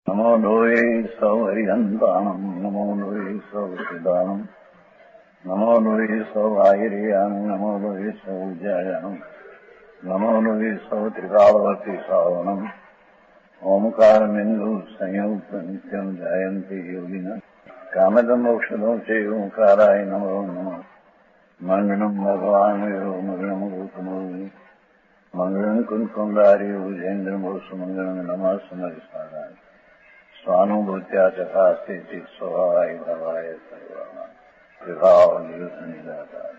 નમો લોહે સૌ હરિહંતાણમ નમો લોહે સૌ સિદાનમ નમો લોહે સૌ આહિર્યાન નમો લોહે સૌ જયાનમ નમો લોહે સૌ ત્રિકાળવતી સાવનમ ઓમકાર બિંદુ સંયુક્ત નિત્યમ જયંતિ યોગિન કામદમ મોક્ષદો છે ઓંકારાય નમો નમઃ મંગળમ ભગવાન મંગળમ ગૌતમો મંગળમ કુંકુંડાર્યો જૈન્દ્રમો સુમંગળમ નમઃ સમરિસારાય સ્વાનુભૂત્યા ચકાસ્તે સ્વભાવાય ભવાય સર્વમાં વિભાવ નિયુક્ત નિરાકાર.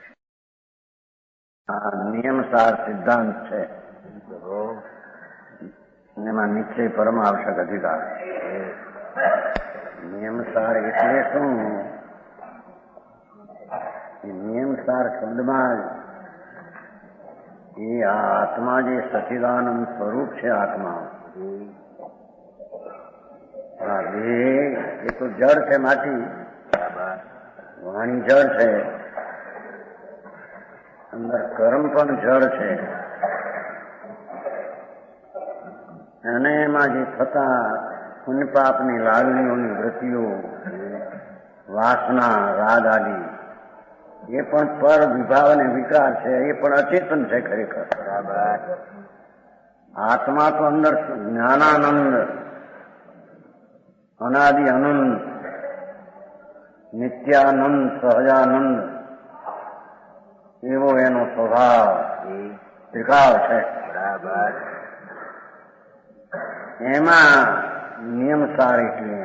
નિયમસાર સિદ્ધાંત છે એમાં નિશ્ચય પરમ આવશ્યક અધિકાર. નિયમસાર એટલે શું? નિયમસાર શબ્દમાં એ આત્મા જે સચિદાનંદ સ્વરૂપ છે, આત્મા એ તો જળ છે, માટી, વાણી જળ છે, અંદર કર્મ પણ જળ છે, અને એમાં જે થતા પુણ્ય પાપની લાગણીઓની વૃત્તિઓ, વાસના, રાગ આદિ એ પણ પર વિભાવ અને વિકાર છે, એ પણ અચેતન છે ખરેખર. આત્મા તો અંદર જ્ઞાનાનંદ, અનાદિ અનંત, નિત્યાનંદ, સહજાનંદ એવો એનો સ્વભાવ ત્રિકાળ છે. એમાં નિયમસાર એટલે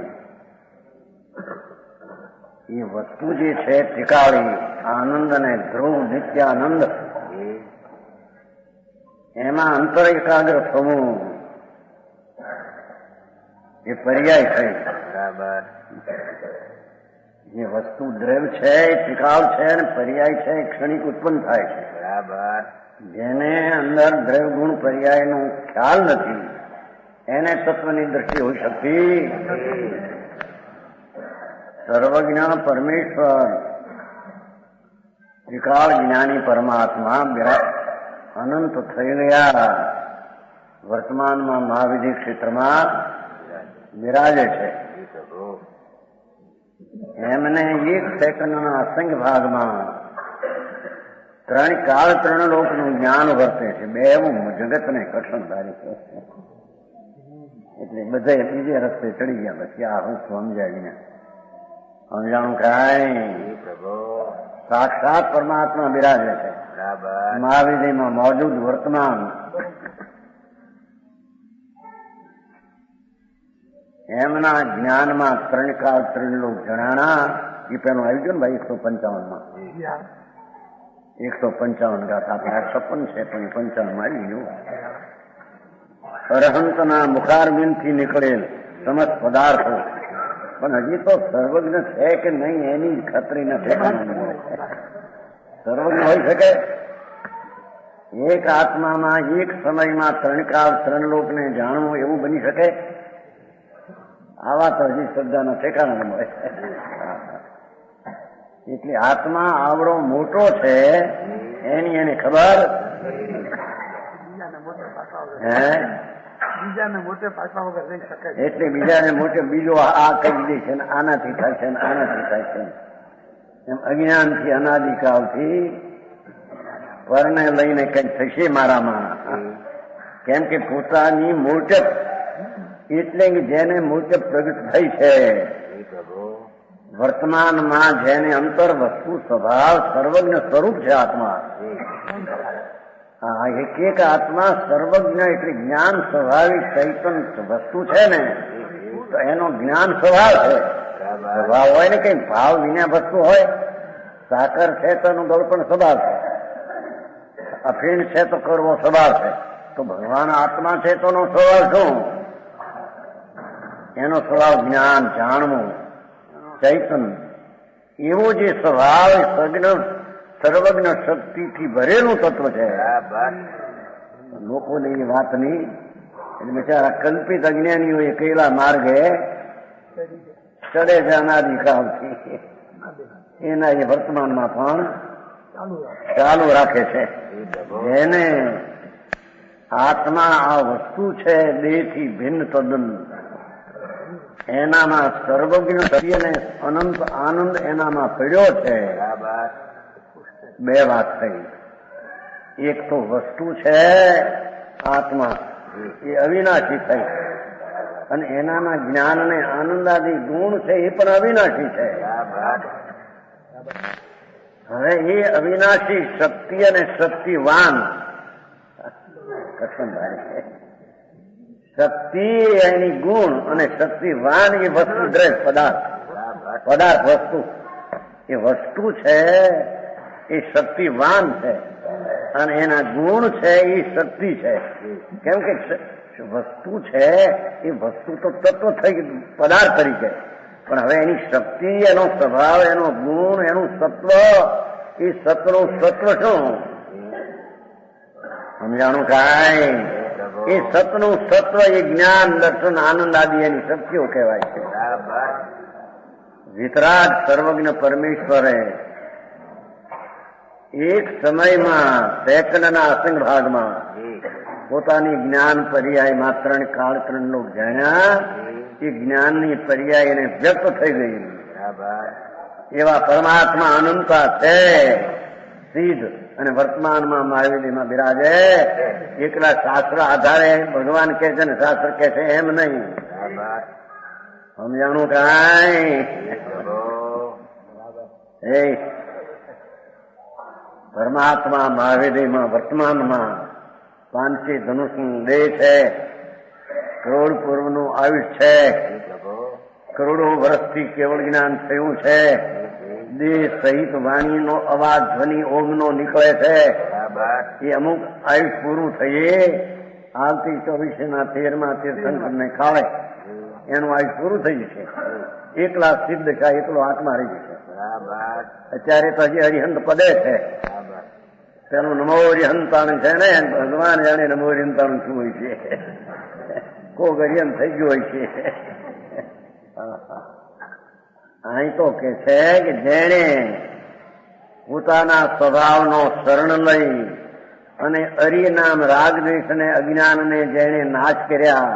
એ વસ્તુ જે છે ત્રિકાળી, આનંદ અને ધ્રુવ નિત્યાનંદ, એમાં અંતર એકાગ્ર થવું એ પર્યાય થઈ. જે વસ્તુ દ્રવ્ય છે એ ત્રિકાળ છે અને પર્યાય છે, એ ક્ષણિક ઉત્પન્ન થાય છે. જેને અંદર દ્રવ્ય ગુણ પર્યાય નો ખ્યાલ નથી એને તત્વની દ્રષ્ટિ હોઈ શકતી. સર્વજ્ઞ પરમેશ્વર ત્રિકાળ જ્ઞાની પરમાત્મા અનંત થઈ ગયા, વર્તમાનમાં મહાવિધિ ક્ષેત્રમાં બિરાજે છે. એમને એક સેકન્ડના અસંખ્ય ભાગમાં ત્રણ કાળ ત્રણ લોકનું જ્ઞાન વર્તે છે. બે જગતને કઠણધારી છે. એટલે બધે બીજે રસ્તે ચડી ગયા. પછી આ હું સમજાવીને સમજાણું કાંઈ સાક્ષાત પરમાત્મા બિરાજે છે મહાવિધિમાં મોજૂદ વર્તમાન. એમના જ્ઞાનમાં ત્રણ કાળ ત્રણ લોક જણાણા. એ પેલું આવી ગયું ને ભાઈ 155માં 155 ગાથા. આપણે 56 છે પણ 55 મારી ગયું. અરહંતના મુખારબિંદથી નીકળેલ સમસ્ત પદાર્થો, પણ હજી તો સર્વજ્ઞ છે કે નહીં એની ખાતરી નથી. સર્વજ્ઞ હોઈ શકે? એક આત્મામાં એક સમયમાં ત્રણ કાળ ત્રણ લોકને જાણવું એવું બની શકે? આવા તો હજી શબ્દના ઠેકાણા ન મળે. એટલે આત્મા આવડો મોટો છે એની એને ખબર એટલે બીજાને મોટે બીજો આ કહી દે છે, આનાથી થાય છે, આનાથી થાય છે. એમ અજ્ઞાનથી અનાદિકાળથી પરને લઈને કઈ થશે મારામાં. કેમ કે પોતાની મોટપ એટલે કે જેને મોટપ પ્રગટ થઈ છે, વર્તમાનમાં જેને અંતર વસ્તુ સ્વભાવ સર્વજ્ઞ સ્વરૂપ છે આત્મા. એક એક આત્મા સર્વજ્ઞ એટલે જ્ઞાન સ્વાભાવિક ચૈતન વસ્તુ છે ને, તો એનો જ્ઞાન સ્વભાવ છે. સ્વભાવ હોય ને કઈ ભાવ વિના વસ્તુ હોય. સાકર છે તો એનો ગળપણ સ્વભાવ છે, અફીણ છે તો કરવો સ્વભાવ છે. તો ભગવાન આત્મા છે તો એનો સ્વભાવ શું? એનો સ્વભાવ જ્ઞાન, જાણવું, ચૈતન. એવો જે સ્વભાવ સર્વજ્ઞ શક્તિથી ભરેલું તત્વ છે. લોકોને એ વાતની એટલે બિચારા કલ્પિત અજ્ઞાનીઓ એ કૈલા માર્ગે ચડે છે અનાદિકાળથી. એના એ વર્તમાનમાં પણ ચાલુ રાખે છે. જેને આત્મા આ વસ્તુ છે દેહથી ભિન્ન તદ્દન એનામાં સર્વજ્ઞ સત્ય અને અનંત આનંદ એનામાં પડ્યો છે. બે વાત થઈ. એક તો વસ્તુ છે આત્મા, એ અવિનાશી થઈ, અને એનામાં જ્ઞાન અને આનંદાદી ગુણ છે એ પણ અવિનાશી છે. હવે એ અવિનાશી શક્તિ અને શક્તિવાન શક્તિ એની ગુણ અને શક્તિવાન એ વસ્તુ દ્રવ્ય પદાર્થ વસ્તુ, એ વસ્તુ છે એ શક્તિવાન છે, અને એના ગુણ છે એ શક્તિ છે. કેમ કે વસ્તુ છે એ વસ્તુ તો તત્વ થઈ ગયું પદાર્થ તરીકે, પણ હવે એની શક્તિ, એનો સ્વભાવ, એનો ગુણ, એનું સત્વ, એ સત્વનું સત્વ શું સમજાણું કાંઈ? એ સતનું સત્વ એ જ્ઞાન દર્શન આનંદ આદિ એની શક્તિઓ કહેવાય છે. વિતરાગ સર્વજ્ઞ પરમેશ્વરે એક સમયમાં સેકન્ડના અસંગ ભાગમાં પોતાની જ્ઞાન પર્યાય માત્ર કાળક્રમ લોક જાણ્યા, એ જ્ઞાનની પર્યાય એને વ્યક્ત થઈ ગઈ. એવા પરમાત્મા અનંતા છે સિદ્ધ, અને વર્તમાનમાં મહાવીરમાં બિરાજે. એકલા શાસ્ત્ર આધારે ભગવાન કે છે ને શાસ્ત્ર કે છે એમ નહીં. સમજાણું કાંઈ? એ પરમાત્મા મહાવીરમાં વર્તમાનમાં પાંચી ધનુષનું દેહ છે, કરોડ પૂર્વનું આયુષ છે, કરોડો વર્ષથી કેવળ જ્ઞાન થયું છે, દેહ સહિત વાણીનો અવાજ ધ્વનિ ઓમનો નીકળે છે. એ અમુક આયુષ પૂરું થઈએ આવતી 24ના 13મા તીર્થંકરને ખાવે એનું આયુષ પૂરું થઈ જશે. એકલા સિદ્ધ છે, એકલો આત્મા રહી જશે. અત્યારે તો હજી હરિહંત પદે છે. તેનું નમો હરિહંતાણું છે ને, ભગવાન જાણે નમો હરિહંતાણું શું હોય છે. કોક હરિહંત થઈ ગયું હોય છે. અહીં તો કે છે કે જેણે પોતાના સ્વભાવનો શરણ લઈ અને અરિનામ રાગદ્વેષ અને અજ્ઞાનને જેણે નાશ કર્યા,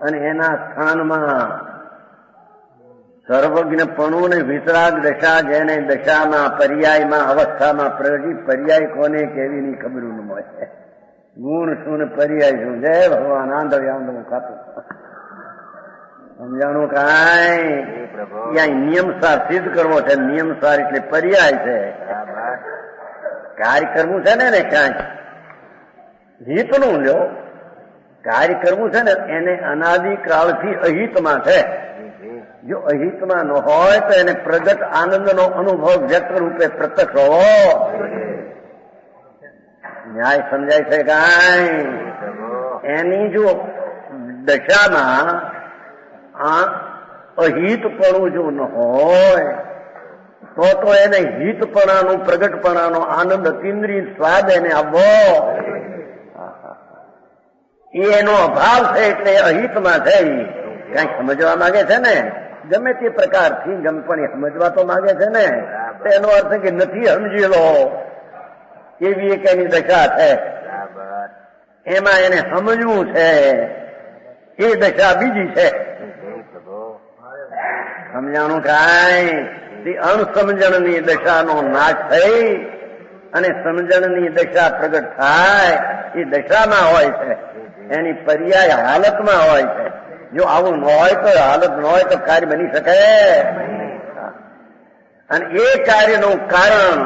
અને એના સ્થાનમાં સર્વજ્ઞપણું ને વિતરાગ દશા, જેને દશામાં પર્યાયમાં અવસ્થામાં પ્રગટી, પર્યાય કોને કેવી ની ખબર ન મળે. ગુણ શું ને પર્યાય શું? જય ભગવાન. આંધળું ખાતું સમજાણું કાંઈ? ત્યાં નિયમસાર સિદ્ધ કરવો છે. નિયમસાર એટલે પર્યાય છે. કાર્ય કરવું છે ને ક્યાંક હિતનું લ્યો. કાર્ય કરવું છે ને એને અનાદિકાળથી અહિતમાં છે. જો અહિતમાં ન હોય તો એને પ્રગટ આનંદનો અનુભવ વ્યક્ત રૂપે પ્રત્યક્ષ હોવો. ન્યાય સમજાય છે કાંઈ? એની જો દશામાં અહિતપણું જો ન હોય તો એને હિતપણાનું પ્રગટપણાનો આનંદ અતિન્દ્રિય સ્વાદ એને આવવો. એનો અભાવ છે એટલે અહિતમાં છે. કઈક સમજવા માંગે છે ને, ગમે તે પ્રકારથી પણ સમજવા તો માંગે છે ને, એનો અર્થ કે નથી સમજી લો એવી એક એની દશા છે. એમાં એને સમજવું છે, એ દશા બીજી છે. સમજાણું કાંઈ? અણસમજણની દશાનો નાશ થઈ અને સમજણની દશા પ્રગટ થાય, એ દશામાં હોય છે. એની પર્યાય હાલતમાં હોય છે. જો આવું ન હોય તો, હાલત ન હોય તો કાર્ય બની શકે. અને એ કાર્યનું કારણ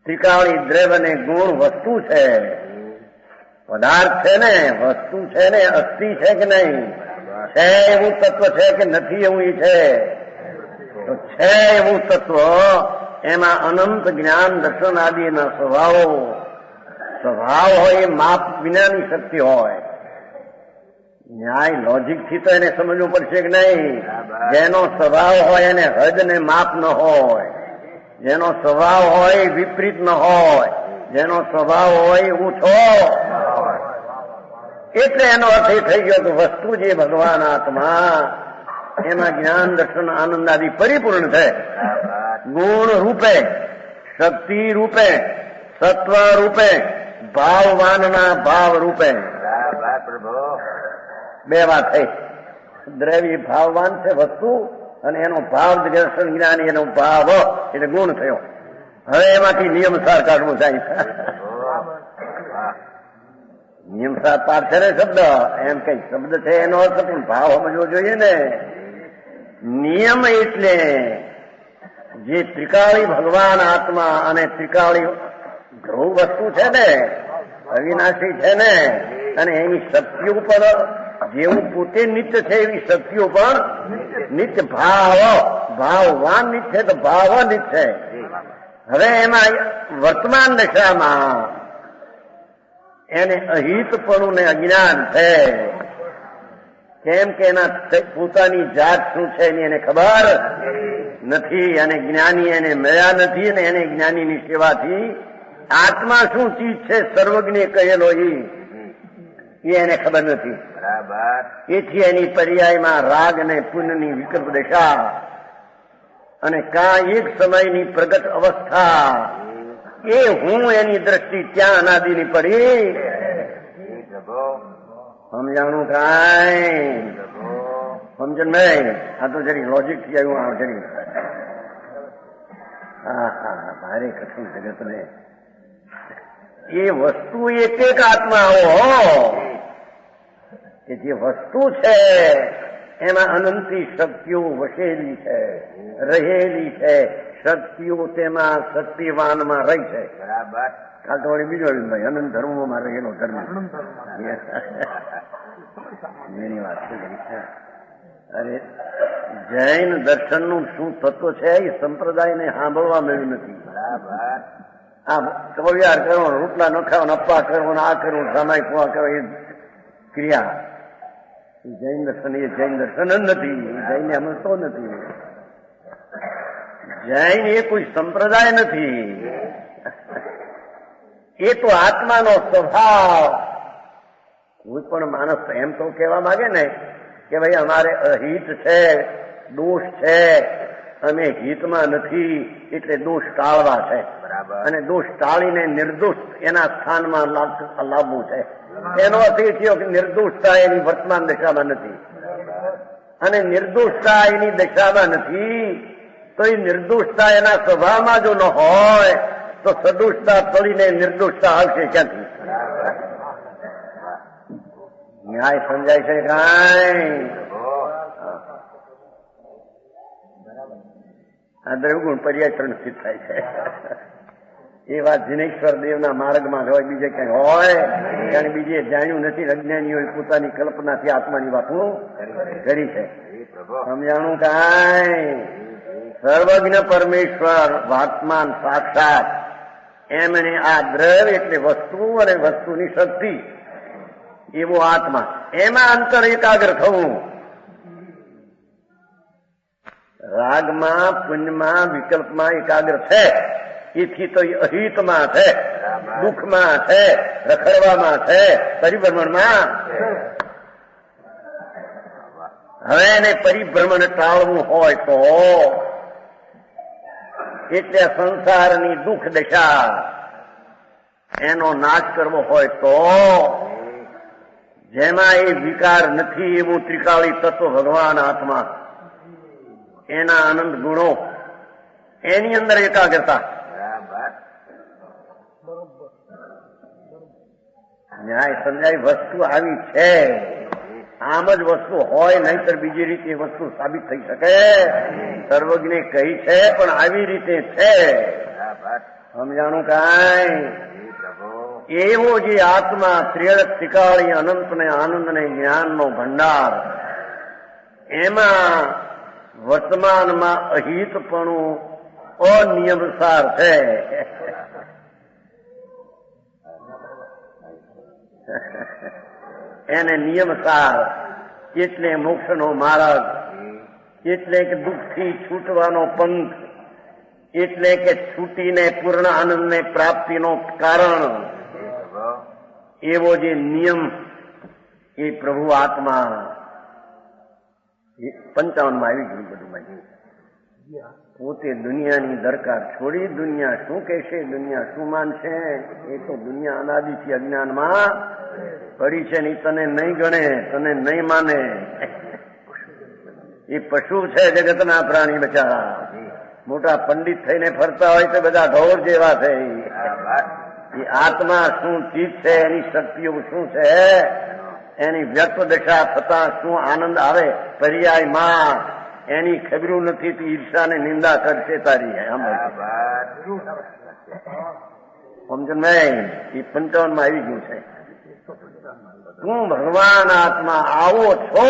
ત્રિકાળી દ્રવ્ય અને ગુણ વસ્તુ છે, પદાર્થ છે ને, વસ્તુ છે ને, અસ્થિ છે કે નહીં? છે એવું તત્વ છે કે નથી એવું છે? તો છે એવું તત્વ, એમાં અનંત જ્ઞાન દર્શન આદિના સ્વભાવ હોય, એ માપ વિનાની શક્તિ હોય. ન્યાય લોજિક થી તો એને સમજવું પડશે કે નહીં? જેનો સ્વભાવ હોય એને હદ ને માપ ન હોય, જેનો સ્વભાવ હોય વિપરીત ન હોય, જેનો સ્વભાવ હોય ઊંચો, એટલે એનો અર્થ એ થઈ ગયો કે વસ્તુ જે ભગવાન આત્મા, એમાં જ્ઞાન દર્શન આનંદ આદિ પરિપૂર્ણ છે. ગુણ રૂપે, શક્તિ રૂપે, સત્વ રૂપે, ભાવવાનના ભાવ રૂપે. બે વાત થઈ. દ્રવ્ય ભાવવાન છે વસ્તુ, અને એનો ભાવ દર્શન જ્ઞાની, એનો ભાવ એટલે ગુણ થયો. હવે એમાંથી નિયમસાર કાઢવું થાય. નિયમસાર પાર છે ને શબ્દ, એમ કઈ શબ્દ છે એનો અર્થ પણ ભાવ સમજવો જોઈએ ને. નિયમ એટલે જે ત્રિકાળી ભગવાન આત્મા અને ત્રિકાળી ધ્રુવ વસ્તુ છે ને, અવિનાશી છે ને, અને એની શક્તિઓ પર જેવું પોતે નિત્ય છે એવી શક્તિઓ પણ નિત્ય ભાવવાન નિત્ય તો ભાવ નિત્ય. હવે એમાં વર્તમાન દશામાં એને અહિતપણું ને અજ્ઞાન છે. કેમ કે એના પોતાની જાત શું છે એની એને ખબર નથી, અને જ્ઞાની એને મળ્યા નથી, અને એને જ્ઞાનીની સેવાથી આત્મા શું ચીજ છે સર્વજ્ઞ કહેલો એ એને ખબર નથી. બરાબર. એથી એની પર્યાયમાં રાગ અને પુણ્યની વિકલ્પ દશા અને એક સમયની પ્રગટ અવસ્થા, એ હું એની દ્રષ્ટિ ત્યાં અનાદિની પડી. સમજાણું કાંઈ સમજણ નહીં? આ તો જરી લોજિક થી આવ્યું. આ જરી ભારે કઠિન જગત ને એ વસ્તુ એક આત્મા આવો કે જે વસ્તુ છે એમાં અનંતી શક્તિઓ વસેલી છે, રહેલી છે. શક્તિઓ તેમાં શક્તિવાનમાં રહી છે. બરાબર. કાલ તો વળી બીજો ભાઈ અનંત ધર્મોમાં રહેલો ધર્મ એની વાત છે. અરે જૈન દર્શન નું શું તત્વ છે એ સંપ્રદાયને સાંભળવા મળ્યું નથી. બરાબર. આ કવિયાર કરો, રોટલા નખાવો, અપ્પા કરવો, આ કરવું, સામાય કુવા કરો, એ ક્રિયા જૈન દર્શન એ જૈન દર્શન જ નથી. જૈનને સમજતો નથી. જૈન એ કોઈ સંપ્રદાય નથી, એ તો આત્માનો સ્વભાવ. કોઈ પણ માણસ એમ તો કહેવા માંગે ને કે ભાઈ અમારે અહિત છે, દોષ છે, અમે હિતમાં નથી એટલે દોષ ટાળવા છે. બરાબર. અને દોષ ટાળીને નિર્દોષ એના સ્થાનમાં લાવવું છે. એનો અર્થ એ થયો કે નિર્દોષતા એની વર્તમાન દશામાં નથી, અને નિર્દોષતા એની દશામાં નથી તો એ નિર્દોષતા એના સ્વભાવમાં જો ન હોય તો સદોષતા તળીને નિર્દોષતા આવશે ક્યાંથી? ન્યાય સમજાય છે કાંઈ? આ દ્રવગુણ પર્યાચરણ સ્થિત થાય છે. એ વાત જિનેશ્વર દેવના માર્ગમાં હોય, બીજે કઈ હોય? કારણ બીજે જાણ્યું નથી. અજ્ઞાનીઓએ પોતાની કલ્પનાથી આત્માની વાતો કરી છે. સમજાણું કાંઈ? સર્વજ્ઞ પરમેશ્વર વાત્માન સાક્ષાત એમણે આ દ્રવ્ય એટલે વસ્તુ અને વસ્તુની શક્તિ એવો આત્મા, એમાં અંતર એકાગ્ર થવું. રાગમાં, પુણ્યમાં, વિકલ્પમાં એકાગ્ર છે, એથી તો અહિતમાં છે, દુઃખમાં છે, રખડવામાં છે, પરિભ્રમણમાં. હવે એને પરિભ્રમણ ટાળવું હોય તો એટલે સંસારની દુઃખ દશા એનો નાશ કરવો હોય તો જેમાં એ વિકાર નથી એવું ત્રિકાળી તત્વ ભગવાન આત્મા, એના આનંદ ગુણો, એની અંદર એકાગ્રતા. ન્યાય સમજાય? વસ્તુ આવી છે, આમ જ વસ્તુ હોય, નહીતર બીજી રીતે વસ્તુ સાબિત થઈ શકે? સર્વજ્ઞ કહી છે પણ આવી રીતે છે. સમજાણું કાંઈ? એવો જે આત્મા ત્રિકાળી અનંત ને આનંદ ને જ્ઞાનનો ભંડાર, એમાં વર્તમાનમાં અહિતપણું અનિયમસાર છે. એને નિયમસાર એટલે મોક્ષનો માર્ગ, એટલે કે દુઃખથી છૂટવાનો પંથ, એટલે કે છૂટીને પૂર્ણ આનંદને પ્રાપ્તિનો કારણ એવો જે નિયમ એ પ્રભુ આત્મા 55 આવી ગયું. બધું પોતે દુનિયાની દરકાર છોડી, દુનિયા શું કહેશે, દુનિયા શું માનશે, એ તો દુનિયા અનાદિથી અજ્ઞાનમાં પડી છે. નહીં તને નહીં ગણે, તને નહીં માને. એ પશુ છે જગતના પ્રાણી બચારા. મોટા પંડિત થઈને ફરતા હોય તો બધા ઢોર જેવા છે. એ આત્મા શું ચીજ છે, એની શક્તિઓ શું છે, એની વ્યક્ત દશા થતા શું આનંદ આવે પર્યાયમાં, એની ખબરું નથી. તો ઈર્ષાને નિંદા કરશે તારી. સમજણ નહીં? એ 55 માં આવી ગયું છે. તું ભગવાન આત્મા આવો છો,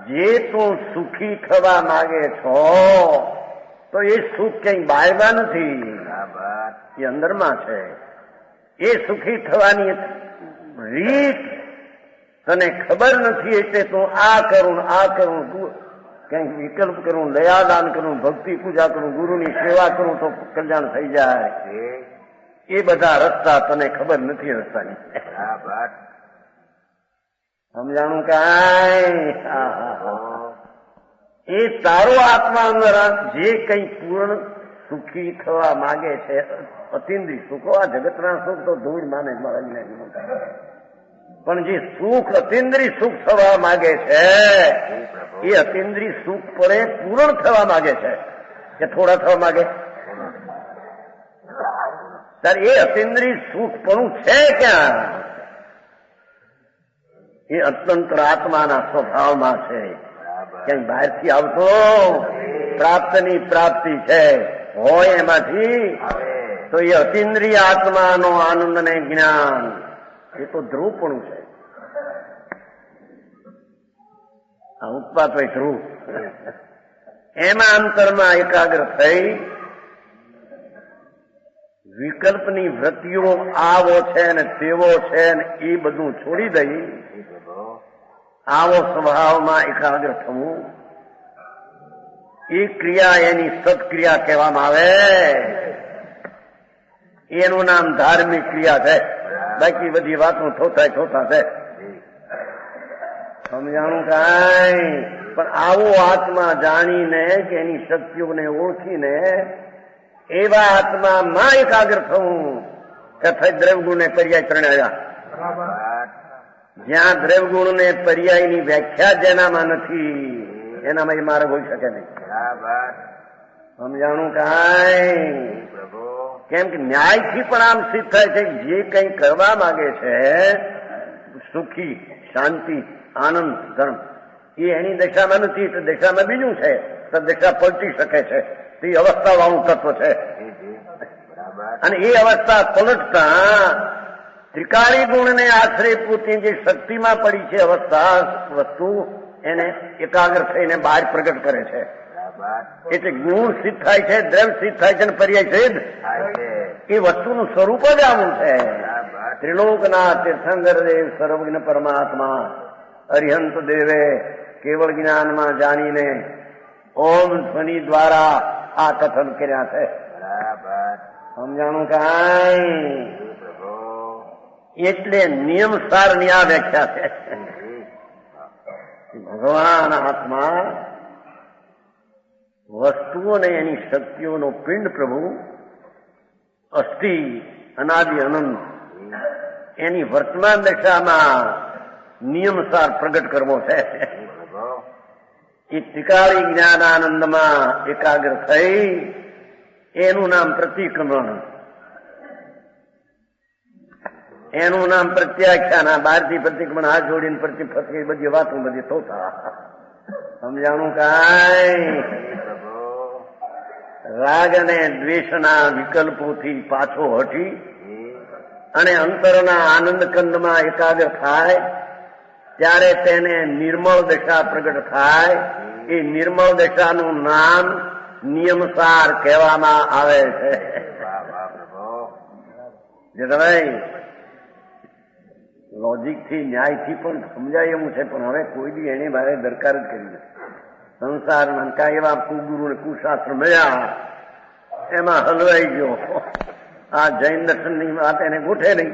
જે તું સુખી થવા માંગે છો તો એ સુખ ક્યાંય બહારમાં નથી, એ અંદરમાં છે. એ સુખી થવાની રીત તને ખબર નથી, એટલે તું આ કરું કંઈક વિકલ્પ કરું, દયાદાન કરું, ભક્તિ પૂજા કરું, ગુરુની સેવા કરું તો કલ્યાણ થઈ જાય. એ બધા રસ્તા તને ખબર નથી રસ્તાની. સમજાણું કાંઈ? એ તારો આત્મા અંદર જે કઈ પૂર્ણ સુખી થવા માંગે છે, અતિન્દ્રિય સુખો, આ જગતના સુખ તો ધૂળ માને મારા, પણ જે સુખ અતિન્દ્રિય સુખ થવા માંગે છે એ અતિન્દ્રિય સુખ પર પૂર્ણ થવા માંગે છે કે થોડા થવા માંગે? ત્યારે એ અતિન્દ્રિય સુખ પણ છે ક્યાં? એ અત્યંતર આત્માના સ્વભાવમાં છે, ક્યાંય બહારથી આવતો. પ્રાપ્તની પ્રાપ્તિ છે હોય એમાંથી, તો એ અતિન્દ્રિય આત્માનો આનંદ ને જ્ઞાન એ તો ધ્રુવપણું છે. આ ઉત્પાદ હોય ધ્રુવ, એમાં અંતરમાં એકાગ્ર થઈ વિકલ્પની વૃત્તિઓ આવો છે ને તેવો છે ને એ બધું છોડી દઈ આવો સ્વભાવમાં એકાગ્ર થવું, એ ક્રિયા એની સત્ક્રિયા કહેવામાં આવે. એનું નામ ધાર્મિક ક્રિયા છે. બાકી બધી વાતો થોતા છે. સમજાણું કાંઈ? પણ આવો આત્મા જાણીને કે એની શક્તિઓને ઓળખીને એવા આત્મામાં એકાગ્ર થવું. કથા દ્રવગુણ ને પર્યાય પ્રણયા, જ્યાં દ્રવગુણ ને પર્યાયની વ્યાખ્યા જેનામાં નથી એનામાં એ માર્ગ હોઈ શકે નહીં. સમજાણું કાંઈ? કેમ કે ન્યાયથી પણ આમ સિદ્ધ થાય છે જે કંઈ કરવા માંગે છે સુખી, શાંતિ, આનંદ, ધર્મ, એ એની દશામાં નથી, તો દશામાં બીજું છે, તો દશા પલટી શકે છે. તે અવસ્થા વાળું તત્વ છે. અને એ અવસ્થા પલટતા ત્રિકાળી ગુણને આશ્રય પૂરતી જે શક્તિમાં પડી છે અવસ્થા વસ્તુ, એને એકાગ્ર થઈને બહાર પ્રગટ કરે છે. એટલે ગુણ સિદ્ધ થાય છે, દ્રવ્ય સિદ્ધ થાય છે અને પર્યાય સિદ્ધ. એ વસ્તુનું સ્વરૂપ જ આવું છે. ત્રિલોકનાથ તીર્થંકર દેવ સર્વજ્ઞ પરમાત્મા અરિહંત દેવે કેવળ જ્ઞાનમાં જાણીને ઓમ ધ્વનિ દ્વારા આ કથન કર્યા છે. સમજાણું કાંઈ? એટલે નિયમસારની આ વ્યાખ્યા છે. ભગવાન આત્મા વસ્તુઓને એની શક્તિઓનો પિંડ પ્રભુ અસ્થિ અનાદિ અનંત એની વર્તમાન દશામાં નિયમસાર પ્રગટ કરવો છે. એ ત્રિકાળી જ્ઞાનાનંદમાં એકાગ્ર થઈ એનું નામ પ્રતિક્રમણ, એનું નામ પ્રત્યાખ્યાન. બહારથી પ્રતિક્રમણ હાથ જોડીને પ્રતિફત બધી વાતો બધી થોતા. સમજાણું કાંઈ? રાગ અને દ્વેષના વિકલ્પોથી પાછો હટી અને અંતરના આનંદ કંદમાં એકાગ્ર થાય ત્યારે તેને નિર્મળ દશા પ્રગટ થાય. એ નિર્મળ દશાનું નામ નિયમસાર કહેવામાં આવે છે. જે તમે લોજિકથી ન્યાયથી પણ સમજાય એવું છે, પણ હવે કોઈ બી એને મારે દરકાર જ કરી નથી. સંસારમાં કાંઈ એવા કુગુરુ ને કુશાસ્ત્ર મળ્યા એમાં હલવાઈ ગયો. આ જૈન દર્શનની વાત એને ગોઠે નહીં,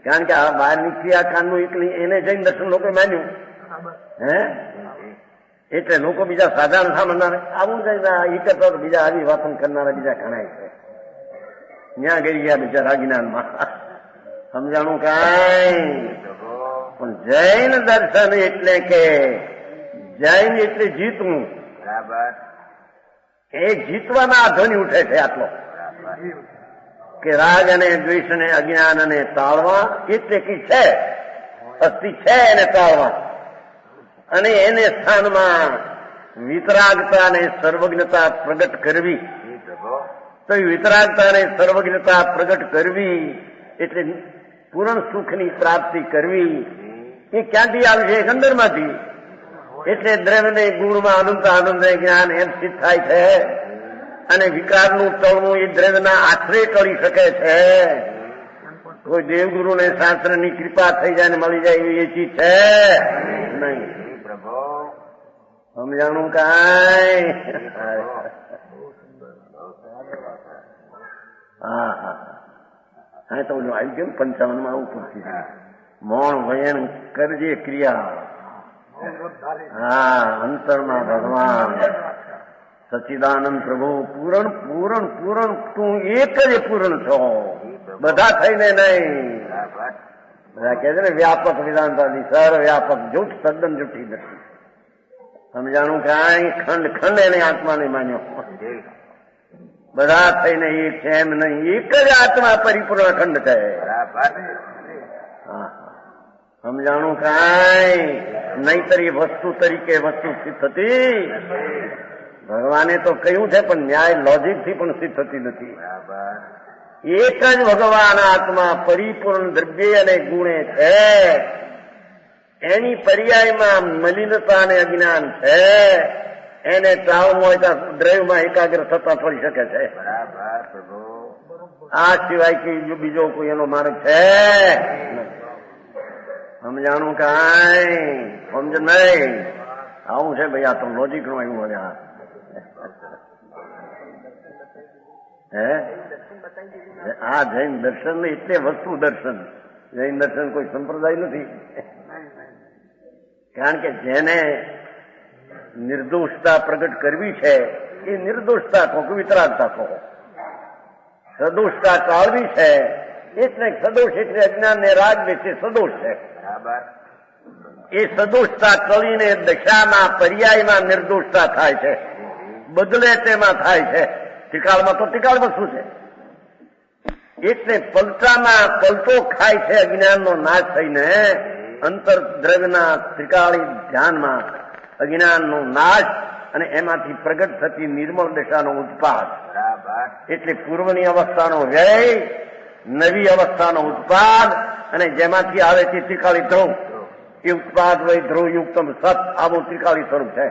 કારણ કે આ બહારની ક્રિયાકાંડનું એકલી એને જૈન દર્શન લોકો માન્યું. એટલે લોકો બીજા સાધારણ સામાન્ય આવું જાય કરતા તો બીજા આવી વાતો કરનારા બીજા ઘણા છે. ત્યાં ગઈ ગયા બીજા જ્ઞાનમાં. સમજાણું કાંઈ? પણ જૈન દર્શન એટલે કે જૈન એટલે જીતવું. બરાબર. એ જીતવાના ધ્વનિ ઉઠે છે આટલો કે રાગ અને દ્વેષ અને અજ્ઞાન અને તાળવા એટલે કે છે અસ્થિ છે એને તાળવા અને એને સ્થાનમાં વિતરાગતા અને સર્વજ્ઞતા પ્રગટ કરવી. તો વિતરાગતા અને સર્વજ્ઞતા પ્રગટ કરવી એટલે પૂર્ણ સુખની પ્રાપ્તિ કરવી. એ ક્યાંથી આવશે? એક અંદરમાંથી. એટલે દ્રવ્યને ગુણમાં આનંદ જ્ઞાન એમ સિદ્ધ થાય છે અને વિકારનું ટળવું એ દ્રવ્યના આશરે ટળી શકે છે. કોઈ દેવગુરુ ને શાસ્ત્રની કૃપા થઈ જાય ને મળી જાય એવી એ ચીજ છે નહીં. સમજાણું કાંઈ? હા હા હા તો આવી ગયું 55 માં આવું પૂછ્યું. મૌન વયન કરજે ક્રિયા. હા અંતરમાં ભગવાન સચ્ચિદાનંદ પ્રભુ પૂરણ પૂરણ પૂરણ તું એક જ પૂરણ છો, બધા થઈને નહીં. બધા કહે છે ને વ્યાપક વેદાંતાની સર્વ વ્યાપક જૂઠ તદ્દન જૂઠી નથી. સમજાણું કાંઈ? ખંડ ખંડ એને આત્માને માન્યો. બધા થઈને એક છે એમ નહીં, એક જ આત્મા પરિપૂર્ણ અખંડ છે. હા સમજાણું કાંઈ? નહીતર એ વસ્તુ તરીકે વસ્તુ સિદ્ધ થતી. ભગવાને તો કહ્યું છે પણ ન્યાય લોજિક થી પણ સિદ્ધ થતી નથી. એક જ ભગવાન આત્મા પરિપૂર્ણ દ્રવ્ય અને ગુણે છે. એની પર્યાયમાં મલિનતા અને અજ્ઞાન છે. એને ટાળવું હોય તો દ્રવ્યમાં એકાગ્ર થતા થઈ શકે છે. આ સિવાય કે બીજો કોઈ એનો માર્ગ છે? સમજાણું કાંઈ? સમજ નહીં. આવું છે ભાઈ, આ તો લોજિક નું આવ્યું હવે. આ જૈન દર્શન ને એટલે વસ્તુ દર્શન. જૈન દર્શન કોઈ સંપ્રદાય નથી. કારણ કે જેને નિર્દોષતા પ્રગટ કરવી છે એ નિર્દોષતા કહો કે વિતરાગતા કહો. સદોષતા ટાળવી છે એટલે સદોષ એટલે અજ્ઞાન ને રાગ વિશે સદોષ છે. એ સદોષતા ટળીને દશામાં પર્યાયમાં નિર્દોષતા થાય છે, બદલે તેમાં થાય છે. તિકાળમાં તો તિકાળ વસ્તુ છે. એટલે પલટામાં પલટો ખાય છે અજ્ઞાનનો નાશ થઈને. અંતર દ્રવ્યના ત્રિકાળી ધ્યાનમાં અજ્ઞાનનો નાશ અને એમાંથી પ્રગટ થતી નિર્મળ દશાનો ઉત્પાદ. એટલે પૂર્વની અવસ્થાનો વ્યય, નવી અવસ્થાનો ઉત્પાદ અને જેમાંથી આવે તે ત્રિકાળી ધ્રુવ. એ ઉત્પાદ વય ધ્રુવ યુક્તમ સત આવું ત્રિકાળી સ્વરૂપ છે.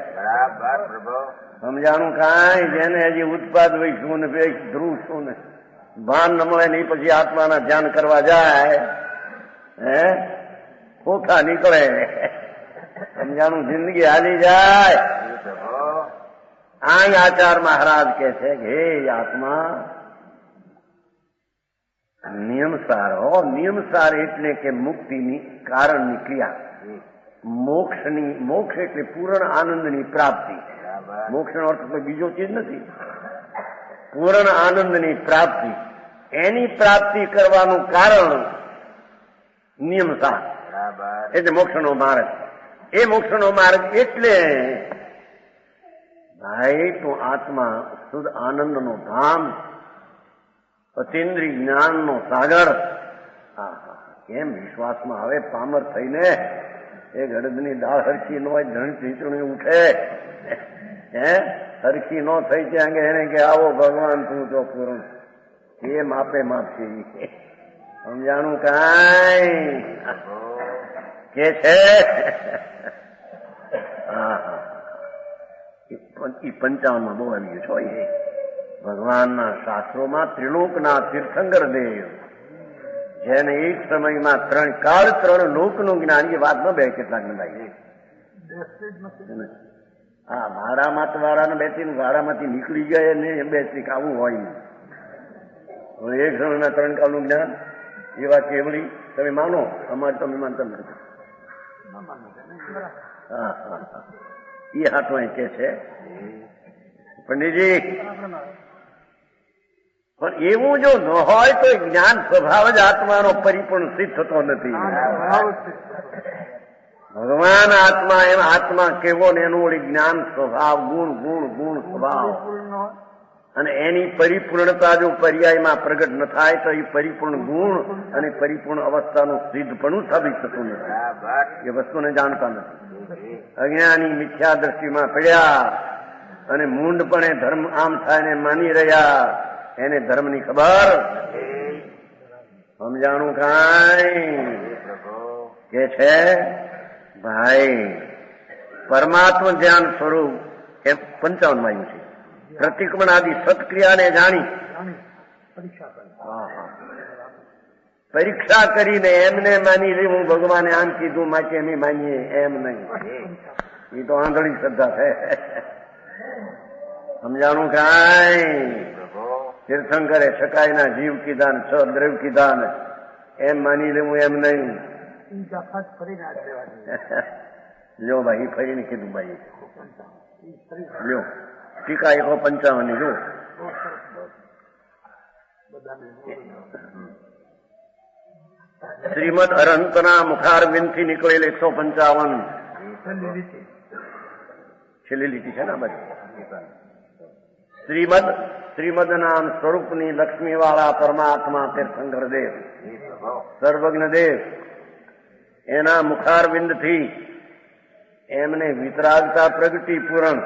સમજાણું કાંઈ? જેને હજી ઉત્પાદ વય શું ને વય ધ્રુવ શું ને ભાન ન મળે નહીં, પછી આત્માના ધ્યાન કરવા જાય ખોખા નીકળે. સમજાણું? જિંદગી હાલી જાય. આ આચાર મહારાજ કે છે કે હે આત્મા નિયમસાર હો. નિયમસાર એટલે કે મુક્તિની કારણની ક્રિયા. મોક્ષ એટલે પૂર્ણ આનંદની પ્રાપ્તિ. મોક્ષનો અર્થ કોઈ બીજો ચીજ નથી. પૂર્ણ આનંદની પ્રાપ્તિ, એની પ્રાપ્તિ કરવાનું કારણ નિયમસાર એટલે મોક્ષનો માર્ગ. એ મોક્ષનો માર્ગ એટલે ભાઈ તું આત્મા શુદ્ધ આનંદનો ધામ, અતિન્દ્રિય જ્ઞાનનો સાગર. કેમ વિશ્વાસમાં આવે પામર થઈને? એક હળદની દાળ હરખી ન હોય ધણ ચીચણી ઉઠે. હરખી ન થઈ ત્યાં એને કે આવો ભગવાન તું તો પૂર્ણ. એ માપે માપી. સમજાણું કાંઈ? કે છે એ 55 બહુ આવી ગયું છો. એ ભગવાનના શાસ્ત્રોમાં ત્રિલોકના તીર્થંકર દેવ જેને એક સમયમાં 3 કાળ 3 લોકનું જ્ઞાન. એ વાત ન બે કેટલાક નંદાય. હા ભાડામાં વાળાને બેસીને ભાડામાંથી નીકળી ગયા ને બેસી આવું હોય નહીં. એક સમયમાં 3 કાળનું જ્ઞાન એ વાત કેવડી તમે માનો? અમારે તમે માનતા નથી. હા એ હાથો એ કે છે પંડિતજી. પણ એવું જો ન હોય તો જ્ઞાન સ્વભાવ જ આત્માનો પરિપૂર્ણ સિદ્ધ થતો નથી. ભગવાન આત્મા એમ આત્મા કેવો ને એનું વળી જ્ઞાન સ્વભાવ ગુણ ગુણ ગુણ સ્વભાવ અને એની પરિપૂર્ણતા જો પર્યાયમાં પ્રગટ ન થાય તો એ પરિપૂર્ણ ગુણ અને પરિપૂર્ણ અવસ્થાનું સિદ્ધપણું સાબિત થતું નથી. એ વસ્તુને જાણતા નથી. અજ્ઞાની મિથ્યા દ્રષ્ટિમાં પડ્યા અને મૂંડપણે ધર્મ આમ થાય ને માની રહ્યા. એને ધર્મની ખબર સમજાણું કાંઈ કે છે ભાઈ પરમાત્મા ધ્યાન સ્વરૂપ એ 55 માં છે. પ્રતિક્રમણ આદિ સત્ક્રિયાને જાણી પરીક્ષા કરીને એમને માની લે હું ભગવાને આમ કીધું માટે એમ માનીએ એમ નહીં. એ તો આંધળી શ્રદ્ધા છે. સમજાણું કાંઈ તીર્થંકરે શકાયના જીવ કીધા છ દ્રવ કીધા એમ માની લેવું એમ નહીં. લ્યો ભાઈ ફરીને કીધું ભાઈ લ્યો ટીકા 155 જો શ્રીમદ અરહંતના મુખારવિંદથી નીકળેલ 155 છેલ્લી લીટી છે ને બધી શ્રીમદ નામ સ્વરૂપની લક્ષ્મી વાળા પરમાત્મા તીર્થંકર દેવ સર્વજ્ઞ દેવ એના મુખારવિંદથી એમને વિતરાગતા પ્રગટી પૂરણ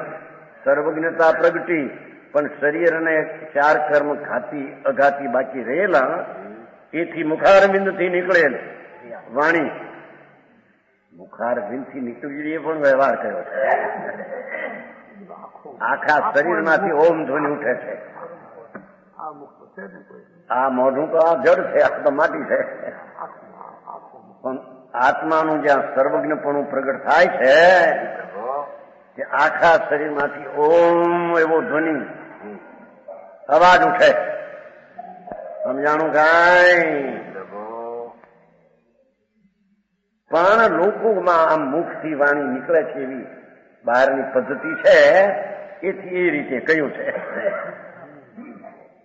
સર્વજ્ઞતા પ્રગટી પણ શરીર અને 4 કર્મ અઘાતી બાકી રહેલા એથી મુખારવિંદથી નીકળેલ વાણી મુખારવિંદથી નીકળી એ પણ વ્યવહાર કર્યો છે. આખા શરીરમાંથી ઓમ ધ્વનિ ઉઠે છે. આ મોઢું તો આ જડ છે, આ તો માટી છે. પણ આત્માનું જ્યાં સર્વજ્ઞપણું પ્રગટ થાય છે કે આખા શરીરમાંથી ઓમ એવો ધ્વનિ અવાજ ઉઠે. સમજાણું કાંઈ પણ લોકોમાં આમ મુખથી વાણી નીકળે છે એવી બહારની પદ્ધતિ છે. એથી એ રીતે કહ્યું છે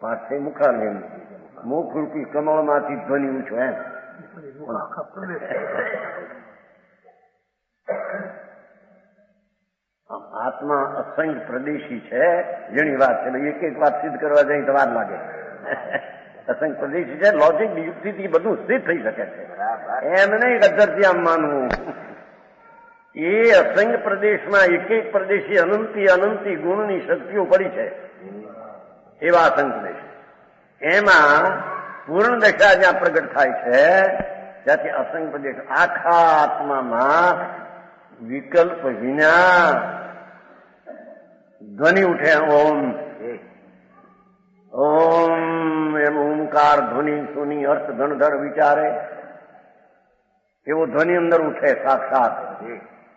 પાસે મુખારવિંદ મુખરૂપી કમળમાંથી ધ્વનિ ઊંચો એમ. આત્મા અસંગ પ્રદેશી છે. જેની વાત છે એક એક વાત સિદ્ધ કરવા જાય તો વાર લાગે. અસંગ પ્રદેશી છે. લોજિક યુક્તિથી બધું સિદ્ધ થઈ શકે છે. એમ નહીં અધરથી આમ માનવું. એ અસંગ પ્રદેશમાં એક એક પ્રદેશી અનંતી ગુણની શક્તિઓ પડી છે. એવા અસંગ પ્રદેશ એમાં પૂર્ણ દશા જ્યાં પ્રગટ થાય છે ત્યાંથી અસંગ પ્રદેશ આખા આત્મામાં વિકલ્પ વિના ધ્વનિ ઉઠે. ઓમ એમ ઓમકાર ધ્વનિ સુની અર્થ ગણધર વિચારે એવો ધ્વનિ અંદર ઉઠે સાક્ષાત.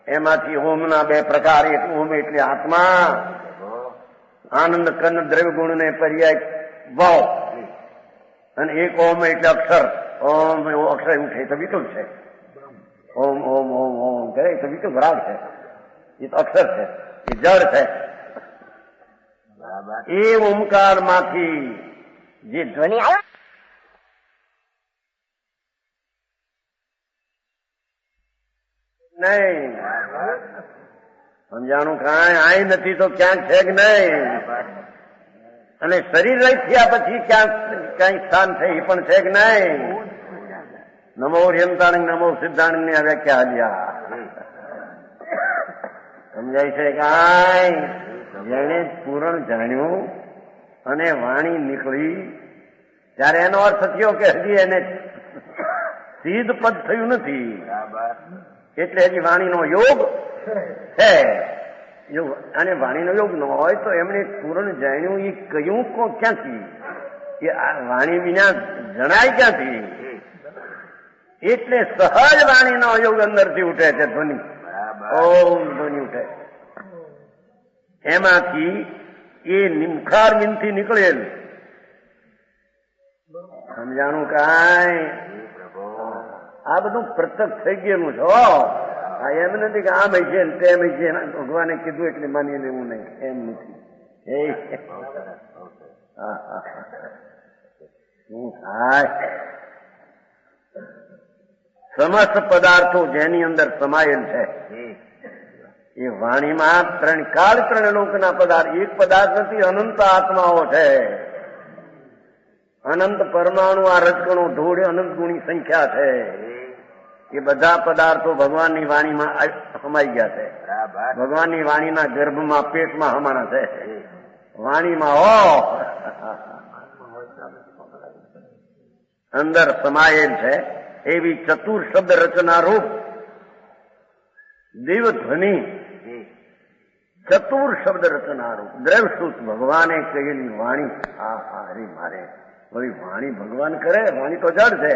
એમાંથી ઓમના 2 પ્રકાર. એક ઓમ એટલે આત્મા આનંદ કન દ્રવ્ય ગુણ ને પર્યાય ભાવ અને એક ઓમ એટલે અક્ષર. ઓમ એવો અક્ષર ઉઠે તો વિકલ્પ છે. ઓમ ઓમ ઓમ ઓમ કરે તો વિકલ્પ રાગ છે. એ તો અક્ષર છે, એ જડ છે. એ ઓમકાર માંથી જે ધ્વનિ આવ્યો નહીં. સમજાણું કાંઈ આય નથી તો ક્યાંક છે કે નહીં. અને શરીર રહી થયા પછી ક્યાંક કઈ સ્થાન છે એ પણ છે કે નહીં. નમો યંતાણ નમો સિદ્ધાંત ની વ્યાખ્યા હાલ્યા સમજાય છે કાંઈ. જેને પૂરણ જાણ્યું અને વાણી નીકળી ત્યારે એનો અર્થ થયો કે હજી એને સિદ્ધ પદ થયું નથી. એટલે હજી વાણીનો યોગ છે. અને વાણીનો યોગ ન હોય તો એમણે પૂરણ જાણ્યું એ કયું ક્યાંથી? એ વાણી વિના જણાય ક્યાંથી? એટલે સહજ વાણીનો યોગ અંદરથી ઉઠે છે. ધ્વનિ ઓમ ધ્વનિ ઉઠે. એમાંથી એ મુખારવિંદથી નીકળેલ. સમજાણું કાંઈ? આ બધું પ્રત્યક્ષ થઈ ગયેલું છે. એમ નથી કે આમ છે ને તેમ છે. ભગવાને કીધું એટલે માની લેવું નહીં. એમ નથી. શું થાય? સમસ્ત પદાર્થો જેની અંદર સમાયેલ છે એ વાણીમાં ત્રણ કાળ ત્રણ લોકના પદાર્થ, એક પદાર્થ નથી, અનંત આત્માઓ છે. અનંત પરમાણુ, આ રજકણો ધૂળ અનંત ગુણી સંખ્યા છે. એ બધા પદાર્થો ભગવાનની વાણીમાં સમાઈ ગયા છે. ભગવાનની વાણીના ગર્ભમાં, પેટમાં હમાણા છે. વાણીમાં અંદર સમાયેલ છે. એવી ચતુર શબ્દ રચના રૂપ દેવધ્વનિ, ચતુર શબ્દ રચના રૂપ દ્રવસૂત ભગવાને કહેલી વાણી. અરે મારે વળી વાણી ભગવાન કરે, વાણી તો જડ છે.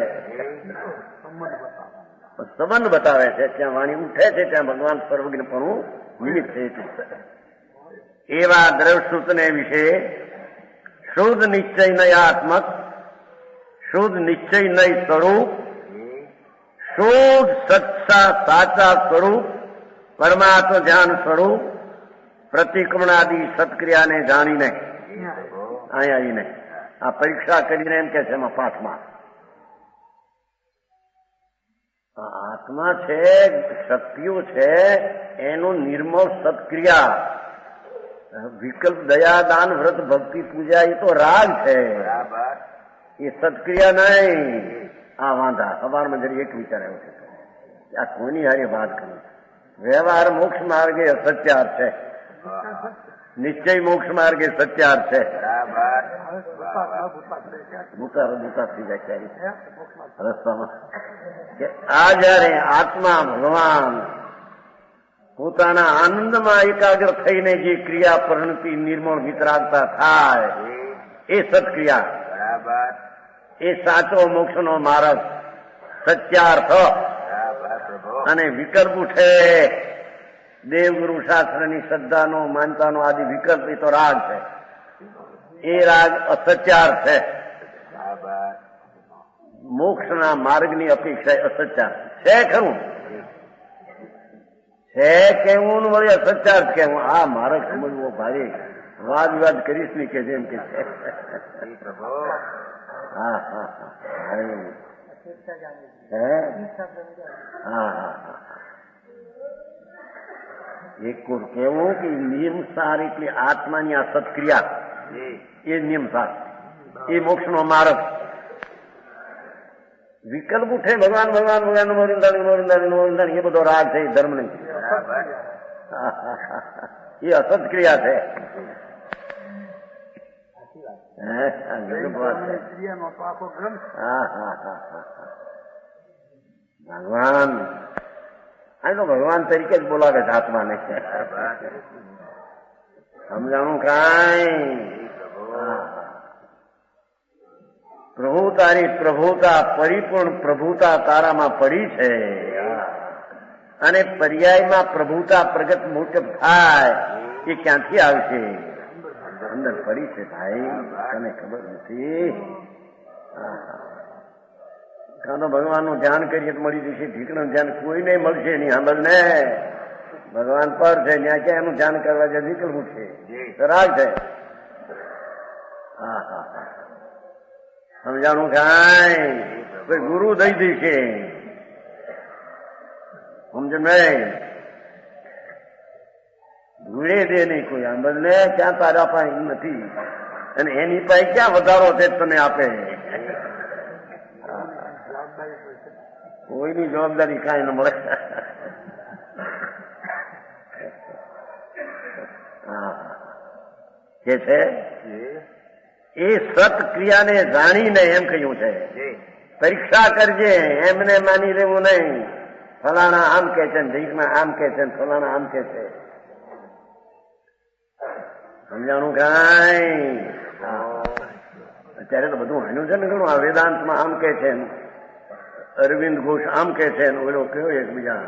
સંબંધ બતાવે છે. ત્યાં વાણી ઉઠે છે ત્યાં ભગવાન સર્વજ્ઞપણું નિમિત્ત છે. એવા દ્રવસૂતને વિશે શુદ્ધ નિશ્ચય નયાત્મક, શુદ્ધ નિશ્ચય નય સ્વરૂપ, શુદ્ધ સચ્ચા સાચા સ્વરૂપ, પરમાત્મ ધ્યાન સ્વરૂપ, પ્રતિક્રમણાદિ સત્ક્રિયાને જાણીને અહીંયા આવીને આ પરીક્ષા કરીને એમ કે છે એમાં પાઠમાં આત્મા છે, શક્તિઓ છે, એનું નિર્મળ સત્ક્રિયા, વિકલ્પ, દયા, દાન, વ્રત, ભક્તિ, પૂજા એ તો રાગ છે. એ સત્ક્રિયા નહીં. આ વાંધા સવારમાં જરી એક વિચાર આવ્યો છે. આ કોની હારી વાત કરું? વ્યવહાર મોક્ષ માર્ગે સત્યાર્થ છે, નિશ્ચય મોક્ષ માર્ગે સત્યાર્થ છે. ભૂતા થઈ જાય રસ્તામાં. આ જયારે આત્મા ભગવાન પોતાના આનંદમાં એકાગ્ર થઈને જે ક્રિયા પરિણતિ નિર્મળ વિતરાગતા થાય એ સત્ક્રિયા, એ સાચો મોક્ષનો માર્ગ, સત્યાર્થ. અને વિકલ્પ ઉઠે, દેવગુરુ શાસ્ત્રની શ્રદ્ધાનો, માનતાનો આદિ વિકલ્પ, એ તો રાગ છે. એ રાગ અસત્યાર્થ છે. મોક્ષના માર્ગની અપેક્ષા અસત્યાર્થ છે. ખરું છે કેવું વળી અસત્યાર્થ કેવું? આ માર્ગ સમજવો ભારે. વાદ વિવાદ કરીશ નહીં કે જેમ કે છે. હા હા હા. એક કોર કેવું કે નિયમસાર એટલે આત્માની આ સત્ક્રિયા, એ નિયમસાર, એ મોક્ષનો માર્ગ. વિકલ્પ ઉઠે ભગવાન ભગવાન ભગવાન મોરિંદાણી એ બધો રાગ છે, એ ધર્મ નહીં. એ અસત ક્રિયા છે. ભગવાન આ તો ભગવાન તરીકે જ બોલાવે છે આત્માને. સમજાણું કાંઈ? પ્રભુ તારી પ્રભુતા, પરિપૂર્ણ પ્રભુતા તારામાં પડી છે. અને પર્યાયમાં પ્રભુતા પ્રગટ મોટપ થાય એ ક્યાંથી આવશે? અંદર પડી છે ભાઈ, તને ખબર નથી. કાં તો ભગવાનનું ધ્યાન કરીએ તો મળી જશે, ઠીકનું ધ્યાન કોઈ નહીં મળશે નહીં. સાંભળને, ભગવાન પર છે ત્યાં ક્યાં એનું ધ્યાન કરવા જાય નીકળવું છે, રાગ છે. હા હા હા, સમજાણું કાંઈ? કોઈ ગુરુ દઈ દેશે, સમજ નહીં? ગુણે દે નહીં કોઈ. સાંભળને, ક્યાં તારા પાસે નથી, અને એની પાસે ક્યાં વધારો છે તને આપે? કોઈની જવાબદારી કાંઈ ન મળે. કે છે એ સત્ક્રિયાને જાણીને એમ કહ્યું છે, પરીક્ષા કરજે, એમને માની લેવું નહીં. ફલાણા આમ કે છે, ભીખમાં આમ કે છે, ફલાણા આમ કે છે. સમજાણું કાંઈ? અત્યારે તો બધું હાન્યું છે ને ઘણું. આ વેદાંતમાં આમ કે છે, અરવિંદ ઘોષ આમ કે છે, ઓલો કયો એકબીજા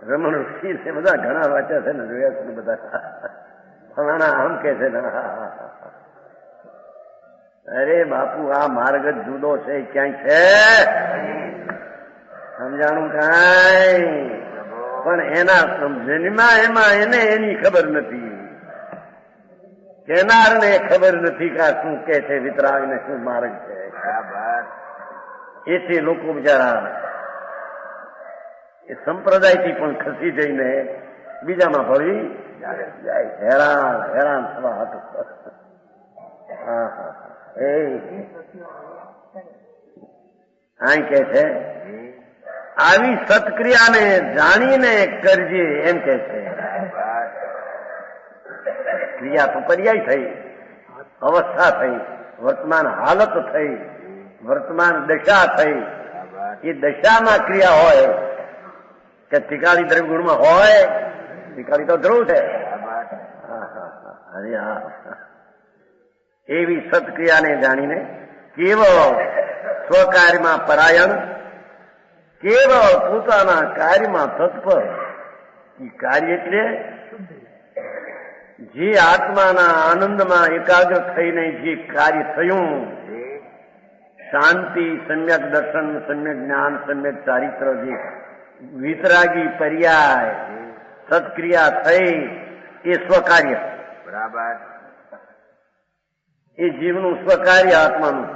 રમણ ઋષિ છે, બધા ઘણા વાંચ્યા છે ને, જોયા છે ને બધા. ફલાણા આમ કે છે. અરે બાપુ, આ માર્ગ જ જુદો છે, ક્યાંય છે? સમજાણું કાંઈ? પણ એના સમજણમાં એમાં એને એની ખબર નથી. કેનારને ખબર નથી કે શું કે છે વિતરાગ ને શું માર્ગ છે. એથી લોકો બિચારા એ સંપ્રદાયથી પણ ખસી જઈને બીજામાં ભળી જાય. હેરાન થવા હતું. અહીં કે છે આવી સત્ક્રિયાને જાણીને કરજે એમ કે છે. ક્રિયા તો પર્યાય થઈ, અવસ્થા થઈ, વર્તમાન હાલત થઈ, વર્તમાન દશા થઈ. એ દશામાં ક્રિયા હોય કે ઠીકાળી દ્રવ્યગુણમાં હોય. ઠીકાળી તો ધ્રુવ છે. અરે હા, એવી સત્ક્રિયાને જાણીને કેવળ સ્વકાર્યમાં પરાયણ, કેવળ પોતાના કાર્યમાં તત્પર. એ કાર્ય એટલે જે આત્માના આનંદમાં એકાગ્ર થઈને જે કાર્ય થયું, શાંતિ, સમ્યક દર્શન, સમ્યક જ્ઞાન, સમ્યક ચારિત્ર, જે વિતરાગી પર્યાય સત્ક્રિયા થઈ, એ સ્વકાર્ય. બરાબર. એ જીવનું સ્વકાર્ય આત્માનું.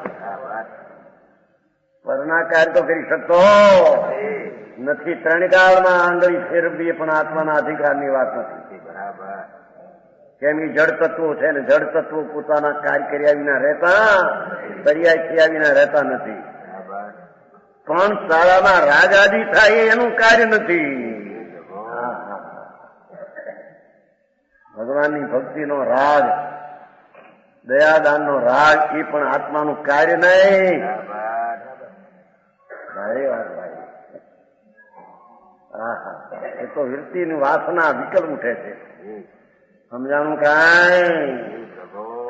પરના કાર્ય તો કરી શકતો નથી. ત્રણ કાળમાં આંગળી ફેરવીએ પણ આત્માના અધિકારની વાત નથી. બરાબર. કેમ કે જળ તત્વો છે ને, જળ તત્વો પોતાના કાર્ય કર્યા વિના રહેતા, પર્યાય થયા વિના રહેતા નથી. પણ શાળામાં રાગ આદિ થાય એનું કાર્ય નથી. ભગવાનની ભક્તિનો રાગ, દયાદાનનો રાગ, એ પણ આત્માનું કાર્ય નહીં. ભાઈ વાત ભાઈ. એ તો વૃત્તિની વાસના વિકલ્પ ઉઠે છે. સમજાણું કાંઈ?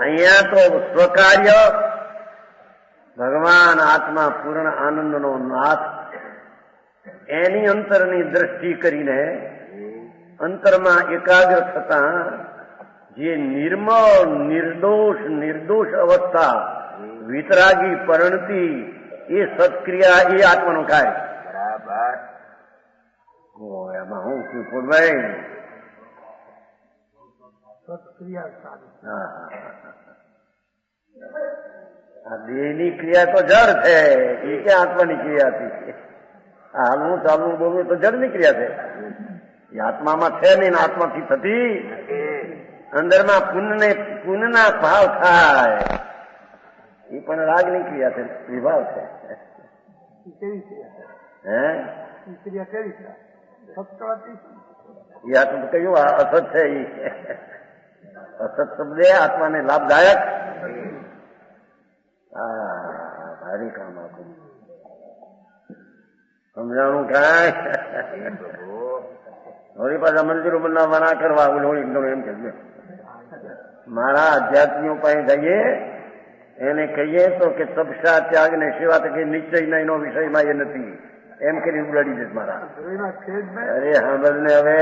અહીંયા તો સ્વકાર્ય ભગવાન આત્મા પૂર્ણ આનંદનો નાથ, એની અંતરની દ્રષ્ટિ કરીને અંતરમાં એકાગ્ર થતા જે નિર્મળ, નિર્દોષ અવસ્થા, વિતરાગી પરિણતિ, એ સત્ક્રિયા, એ આત્માનું કાર્ય. બરાબર. એમાં હું શું પૂરભાઈ? આ દેહની ક્રિયા તો જળ છે, એ ક્યાં આત્માની ક્રિયા હતી? હાલવું ચાલવું બોલવું તો જળની ક્રિયા છે. એ આત્મામાં છે નહીં, આત્માથી થતી. અંદરમાં પુણ્યના ભાવ થાય, એ પણ રાગની ક્રિયા છે, વિભાવ છે. હે એ આત્મા કયું અસત છે? એ અસત શબ્દ આત્માને લાભદાયક. ભારી કામ આપું. સમજાણું કાંઈ? હોળી પાછા મંદિરો બનાવવા ના કરવા, હોળી એકદમ એમ કે મારા આધ્યાત્મીઓ પાસે જઈએ, એને કહીએ તો કે તપસ્યા, ત્યાગ ને સેવા તો કે નિશ્ચય નહીં નો વિષયમાં એ નથી, એમ કરીને ઉડાડી દે મારા. અરે સાંભળ ને હવે,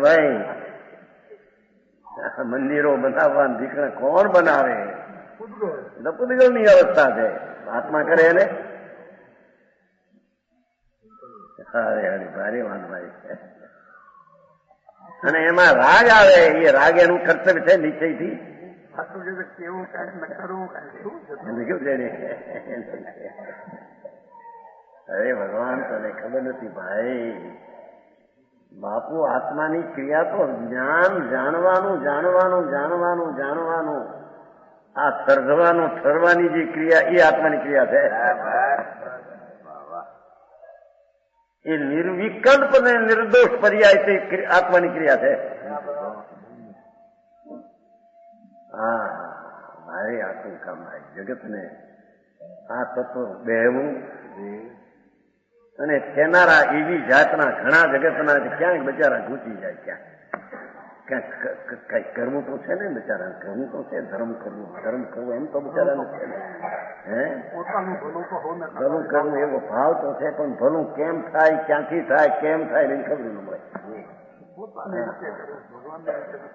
ભાઈ મંદિરો બનાવવા દીકરા કોણ બનાવે? પૂતગલ ની અવસ્થા છે. આત્મા કરે એને. અરે અરે ભારે વાંધ ભાઈ. અને એમાં રાગ આવે, એ રાગ એનું કર્તવ્ય છે નિશ્ચયથી. અરે ભગવાન તને ખબર નથી ભાઈ. બાપુ આત્માની ક્રિયા તો જ્ઞાન, જાણવાનું જાણવાનું જાણવાનું જાણવાનું, આ સર્જવાનું ઠરવાની જે ક્રિયા, એ આત્માની ક્રિયા છે. એ નિર્વિકલ્પ ને નિર્દોષ પર્યાય આત્માની ક્રિયા છે. હા, મારે આટલું કામ જગતને આ તત્વ બેહવું અને કેનારા એવી જાતના ઘણા જગતના ક્યાંક બચારા ઘૂસી જાય. ક્યાંક કઈ કરવું તો છે ને બચારા, કરવું તો છે, ધર્મ કરવું એમ તો બચારા નથી. હે ભલું કરવું એવો ભાવ તો છે, પણ ભલું કેમ થાય, ક્યાંથી થાય, કેમ થાય એની ખબર ન મળે.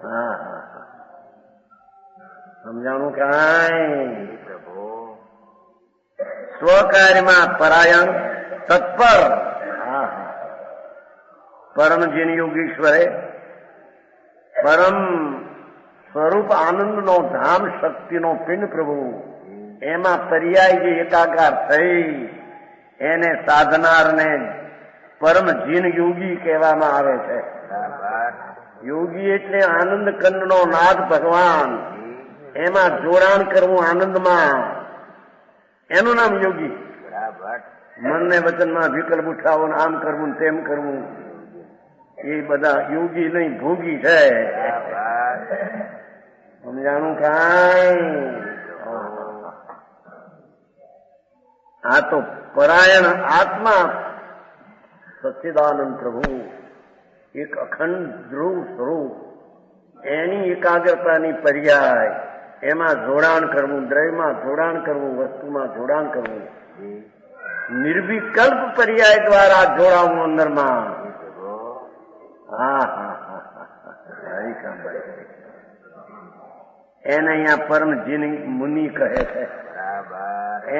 હા હા હા, સમજાણું કાંઈ? સ્વકાર્યમાં પરાયણ, તત્પર. હા હા, પરમ જીન યોગીશ્વરે પરમ સ્વરૂપ આનંદનો ધામ, શક્તિનો પિંડ પ્રભુ એમાં પર્યાય જે એકાકાર થઈ એને સાધનારને પરમ જીન યોગી કહેવામાં આવે છે. યોગી એટલે આનંદ કંદનો નાથ ભગવાન, એમાં જોડાણ કરવું આનંદમાં, એનું નામ યોગી. મનને વચનમાં વિકલ્પ ઉઠાવો, આમ કરવું તેમ કરવું, એ બધા યોગી નહીં, ભોગી છે. સમજાણું કાંઈ? આ તો પરાયણ આત્મા સચ્ચિદાનંદ પ્રભુ, એક અખંડ ધ્રુવ સ્વરૂપ, એની એકાગ્રતાની પર્યાય, એમાં જોડાણ કરવું, દ્રવ્યમાં જોડાણ કરવું, વસ્તુમાં જોડાણ કરવું, નિર્વિકલ્પ પર્યાય દ્વારા જોડાવું અંદરમાં. હા હા હા હા, એને અહીંયા પરમ જીન મુનિ કહે છે.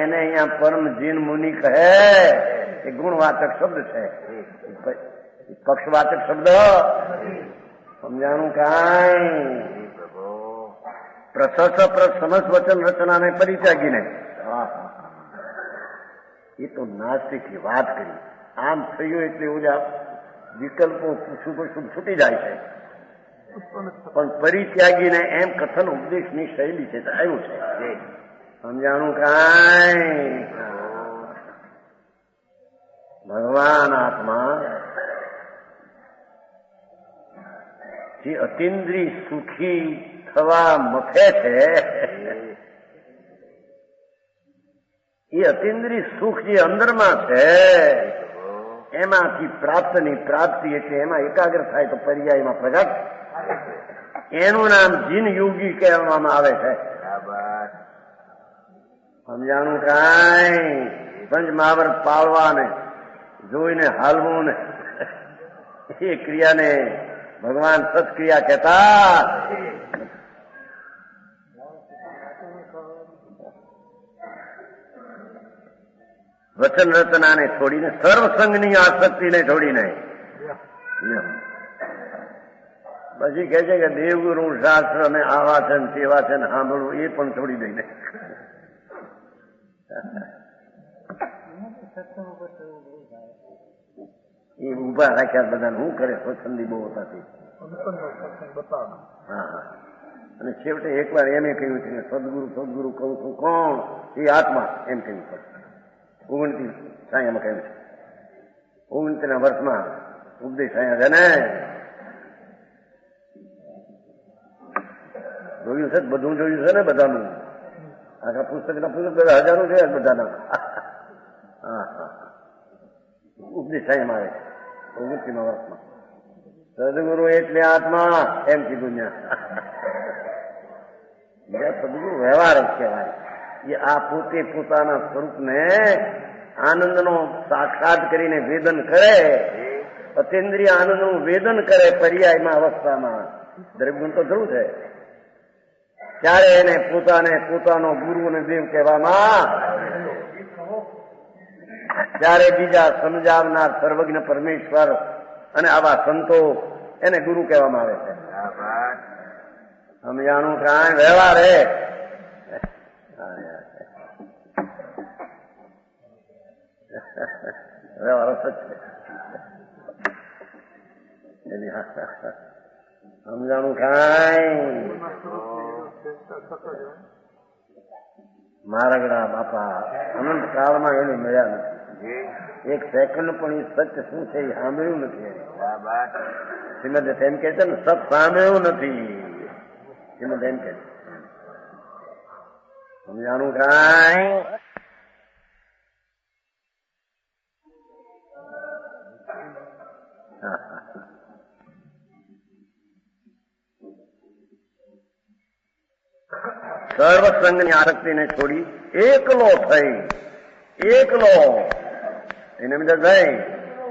એને અહીંયા પરમ જીન મુનિ કહે. એ ગુણવાચક શબ્દ છે, પક્ષવાચક શબ્દ. સમજાણું કાંઈ? પ્રશસ્ત સમસ્ત વચન રચનાને પરિત્યાગીને. એ તો નાસ્તિકની વાત કરી. આમ થયું એટલે ઓલા વિકલ્પો શુભ છૂટી જાય છે. પણ પરિત્યાગીને એમ કથન ઉપદેશની શૈલી છે, આવ્યું છે. સમજાણું કાંઈ? ભગવાન આત્મા જે અતિન્દ્રિય સુખી થવા મથે છે, એ અતિન્દ્રિય સુખ જે અંદરમાં છે, એમાંથી પ્રાપ્તની પ્રાપ્તિ એટલે એમાં એકાગ્ર થાય તો પર્યાયમાં પ્રગટ, એનું નામ જીન યોગી કહેવામાં આવે છે. સમજાણું કાંઈ? પંચ મહાવર્ત પાળવાને જોઈને હાલવું ને એ ક્રિયાને ભગવાન સત્ક્રિયા કહેતા. વચન રચનાને છોડીને, સર્વસંગની આસક્તિને છોડીને, પછી કહે છે કે દેવગુરુ શાસ્ત્ર ને આવા છે ને તેવા છે ને સાંભળવું, એ પણ છોડી દઈને એ ઉભા રાખ્યા બધાને. શું કરે? સ્વચ્છંદી બહુ હતા. હા હા. અને છેવટે એકવાર એમ કહ્યું છે કે સદગુરુ કહું છું કોણ? એ આત્મા, એમ કહ્યું છે. 29 સાયામાં કહ્યું છે. 29 વર્ષમાં ઉપદેશ સાયા છે ને. જોયું છે, બધું જોયું છે ને બધાનું. આખા પુસ્તકના પુસ્તક બધા હજારો છે બધાના. હા હા. ઉપદેશ સાયામાં આવે છે 29મા વર્ષમાં. સદગુરુ એટલે આત્મા, એમ કીધું ત્યાં. સદગુરુ વ્યવહાર જ કહેવાય. એ આ પોતે પોતાના સ્વરૂપને આનંદનો સાક્ષાત કરીને વેદન કરે, અતિન્દ્રિય આનંદનું વેદન કરે પર્યાયમાં અવસ્થામાં. દ્રવ્યગુણ તો ધ્રુવ છે. ત્યારે એને પોતાનો ગુરુ અને દેવ કહેવામાં, ત્યારે બીજા સમજાવનાર સર્વજ્ઞ પરમેશ્વર અને આવા સંતો એને ગુરુ કહેવામાં આવે છે. સમજાણું કાંઈ? વ્યવહાર હે. વ્યવહાર જ છે. સમજાણું કાંઈ? મારગડા બાપા અનંત કાળમાં એને મળ્યા નથી. એક સેકન્ડ પણ એ સત્ય શું છે એ સાંભળ્યું નથી. શ્રીમદ એમ કે છે ને, સત સાંભળ્યું નથી. શ્રીમદ એમ કે સમજાણું કાંઈ? સર્વસંગની આસક્તિને છોડી એકલો થઈ. એકલો એને બધા ભાઈ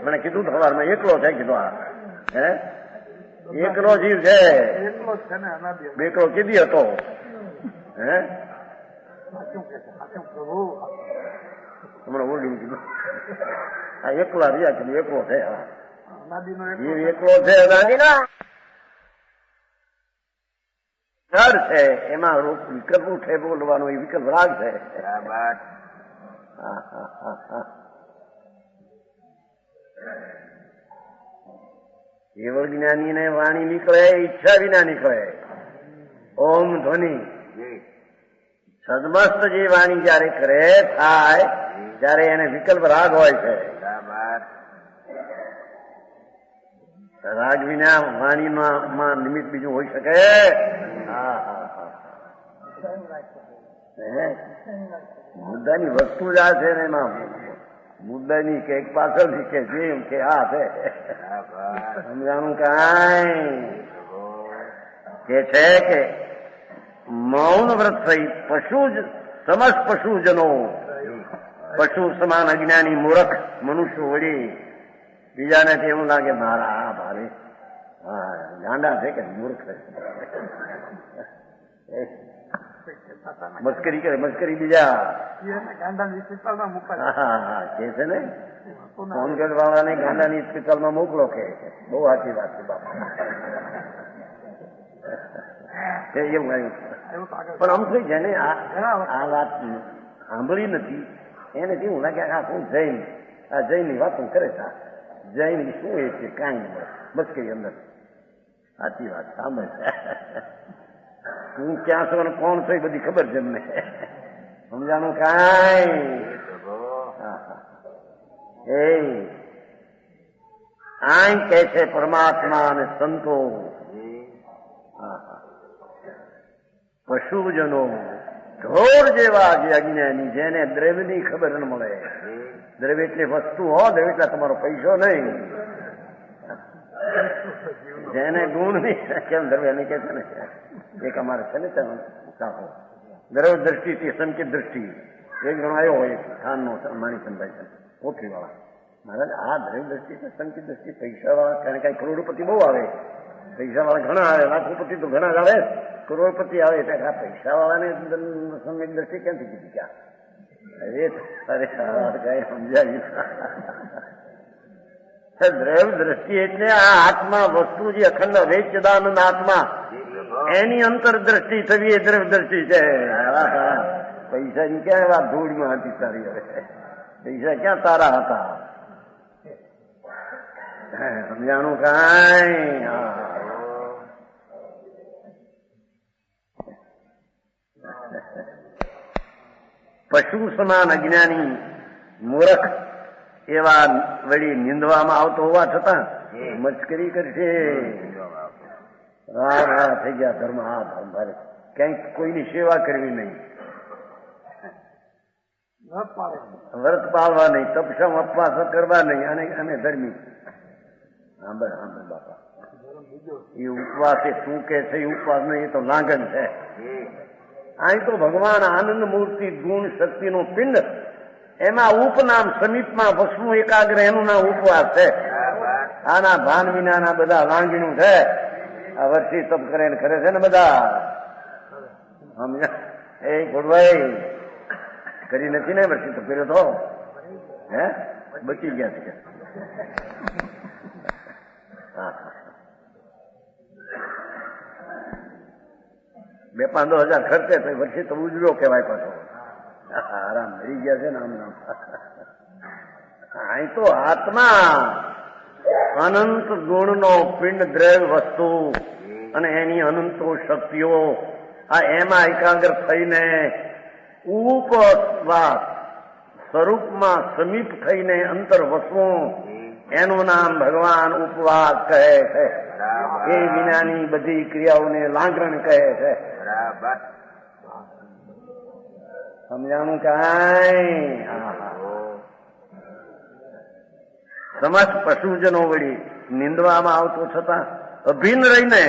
મને કીધું સવારમાં, એકલો છે કીધું. આ હે એકલો જીવ છે. બેકલો કીધી હતો. હે હમણાં ઓરડું કીધું. આ એકલા રહ્યા કીધું. એકલો છે. જીવ એકલો છે. તર છે એમાં વિકલ્પ ઉઠે બોલવાનો એ વિકલ્પ રાગ છે. કેવળ જ્ઞાની ને વાણી નીકળે ઈચ્છા વિના નીકળે. ઓમ ધ્વનિ સદમસ્ત જે વાણી જયારે કરે થાય ત્યારે એને વિકલ્પ રાગ હોય છે. રાગ વિના વાણીમાં નિમિત્ત બીજું હોઈ શકે? મુદ્દાની વસ્તુ જ આ છે ને એમાં મુદ્દાની કે પાછળથી કે જેમ કે આ છે સમજાણું કાંઈ કે છે કે મૌન વ્રત સહિત પશુ જ સમસ્ત પશુજનો પશુ સમાન અજ્ઞાની મૂર્ખ મનુષ્ય વળી બીજાને એવું લાગે મારા આ ભારે ગાંડા છે કે મૂર્ખ છે મસ્કરી કરે મસ્કરી બીજા કે છે ને ફોન કરવાને ગાંડાની હોસ્પિટલમાં મોકલો કે બહુ સાચી વાત છે બાપા એવું આવ્યું પણ આમ થઈ છે ને આ વાત સાંભળી નથી એને કેવું લાગે આ શું જૈન આ જૈનની વાતો કરે છે જૈન શું એ છે કાંઈ મસ્કરી અંદર સાચી વાત સાંભળે છે હું ક્યાં છું અને કોણ છું એ બધી ખબર છે એમને સમજાણું કાંઈ એ આઈ કે છે પરમાત્મા અને સંતો પશુજનો ઢોર જેવા જે અજ્ઞાની જેને દ્રવ્યની ખબર ન મળે. દ્રવ્ય એટલે વસ્તુ હો, દ્રવ્ય એટલે તમારો પૈસો નહીં. જેને ગુણ નહીં કેમ દ્રવ્ય નહીં કે છે ને એક અમારે છે ને ચાખો દ્રવ્ય દ્રષ્ટિથી સંકેત દ્રષ્ટિ એક ગણો આવ્યો હોય ખાનનો માણીચંદભાઈ છે પોખરી વાળા મહારાજ આ દ્રવ્ય દ્રષ્ટિ છે સંકેત દ્રષ્ટિ પૈસા વાળા કારણ કે કરોડપતિ બહુ આવે પૈસા વાળા ઘણા આવે લાખોપતિ તો ઘણા જ આવે કરોડપતિ આવે એટલે આ પૈસા વાળાને સંકેત દ્રષ્ટિ ક્યાંથી કીધી ક્યાં અરે કઈ સમજાવ્યું દ્રવ્ય દ્રષ્ટિ એટલે આ આત્મા વસ્તુ જે અખંડ વેચદાનંદ આત્મા એની અંતરદ્રષ્ટિ થવી એ દ્રવ્ય દ્રષ્ટિ છે. પૈસા ની ક્યાં વાત ધૂળમાં હતી તારી હવે પૈસા ક્યાં તારા હતા સમજાણું કાંઈ પશુ સમાન અજ્ઞાની મૂર્ખ એવા વળી નિંદવામાં આવતો હોવા છતાં મસ્કરી કરશે. હા થઈ ગયા ધર્મ હા ધર્મ ભારે ક્યાંક કોઈની સેવા કરવી નહીં વ્રત પાળવા નહીં તપસમ ઉપવાસ કરવા નહીં અને ધર્મી સાંભળ સાંભળ બાપા એ ઉપવાસ એ શું કે છે એ ઉપવાસ નહીં એ તો લાગન છે. અહીં તો ભગવાન આનંદ મૂર્તિ ગુણ શક્તિનું પિંડ એમાં ઉપનામ સમીપમાં વસવું એકાગ્ર એનું નામ ઉપવાસ છે. આના ભાન વિનાના બધા લાંગીનું છે. આ વર્ષી તપ કરે ને કરે છે ને બધા સમજા એ ગોડભાઈ કરી નથી ને વર્ષી તપ કર્યો તો હે બચી ગયા છે. $2,000 ખર્ચે તો વર્ષી તો ઉજવ્યો કહેવાય પાછો આરામ મળી ગયા છે ને આમ નામ. અહીં તો આત્મા અનંત ગુણનો પિંડ દ્રવ્ય વસ્તુ અને એની અનંતો શક્તિઓ આ એમાં એકાગ્ર થઈને ઉપવાસ સ્વરૂપમાં સમીપ થઈને અંતર વસવું એનું નામ ભગવાન ઉપવાસ કહે છે. એ વિનાની બધી ક્રિયાઓને લાંગરણ કહે છે. સમજાણું કાંઈ સમસ્ત પશુજનો વળી નિંદવામાં આવતો છતાં અભિન્ન રહીને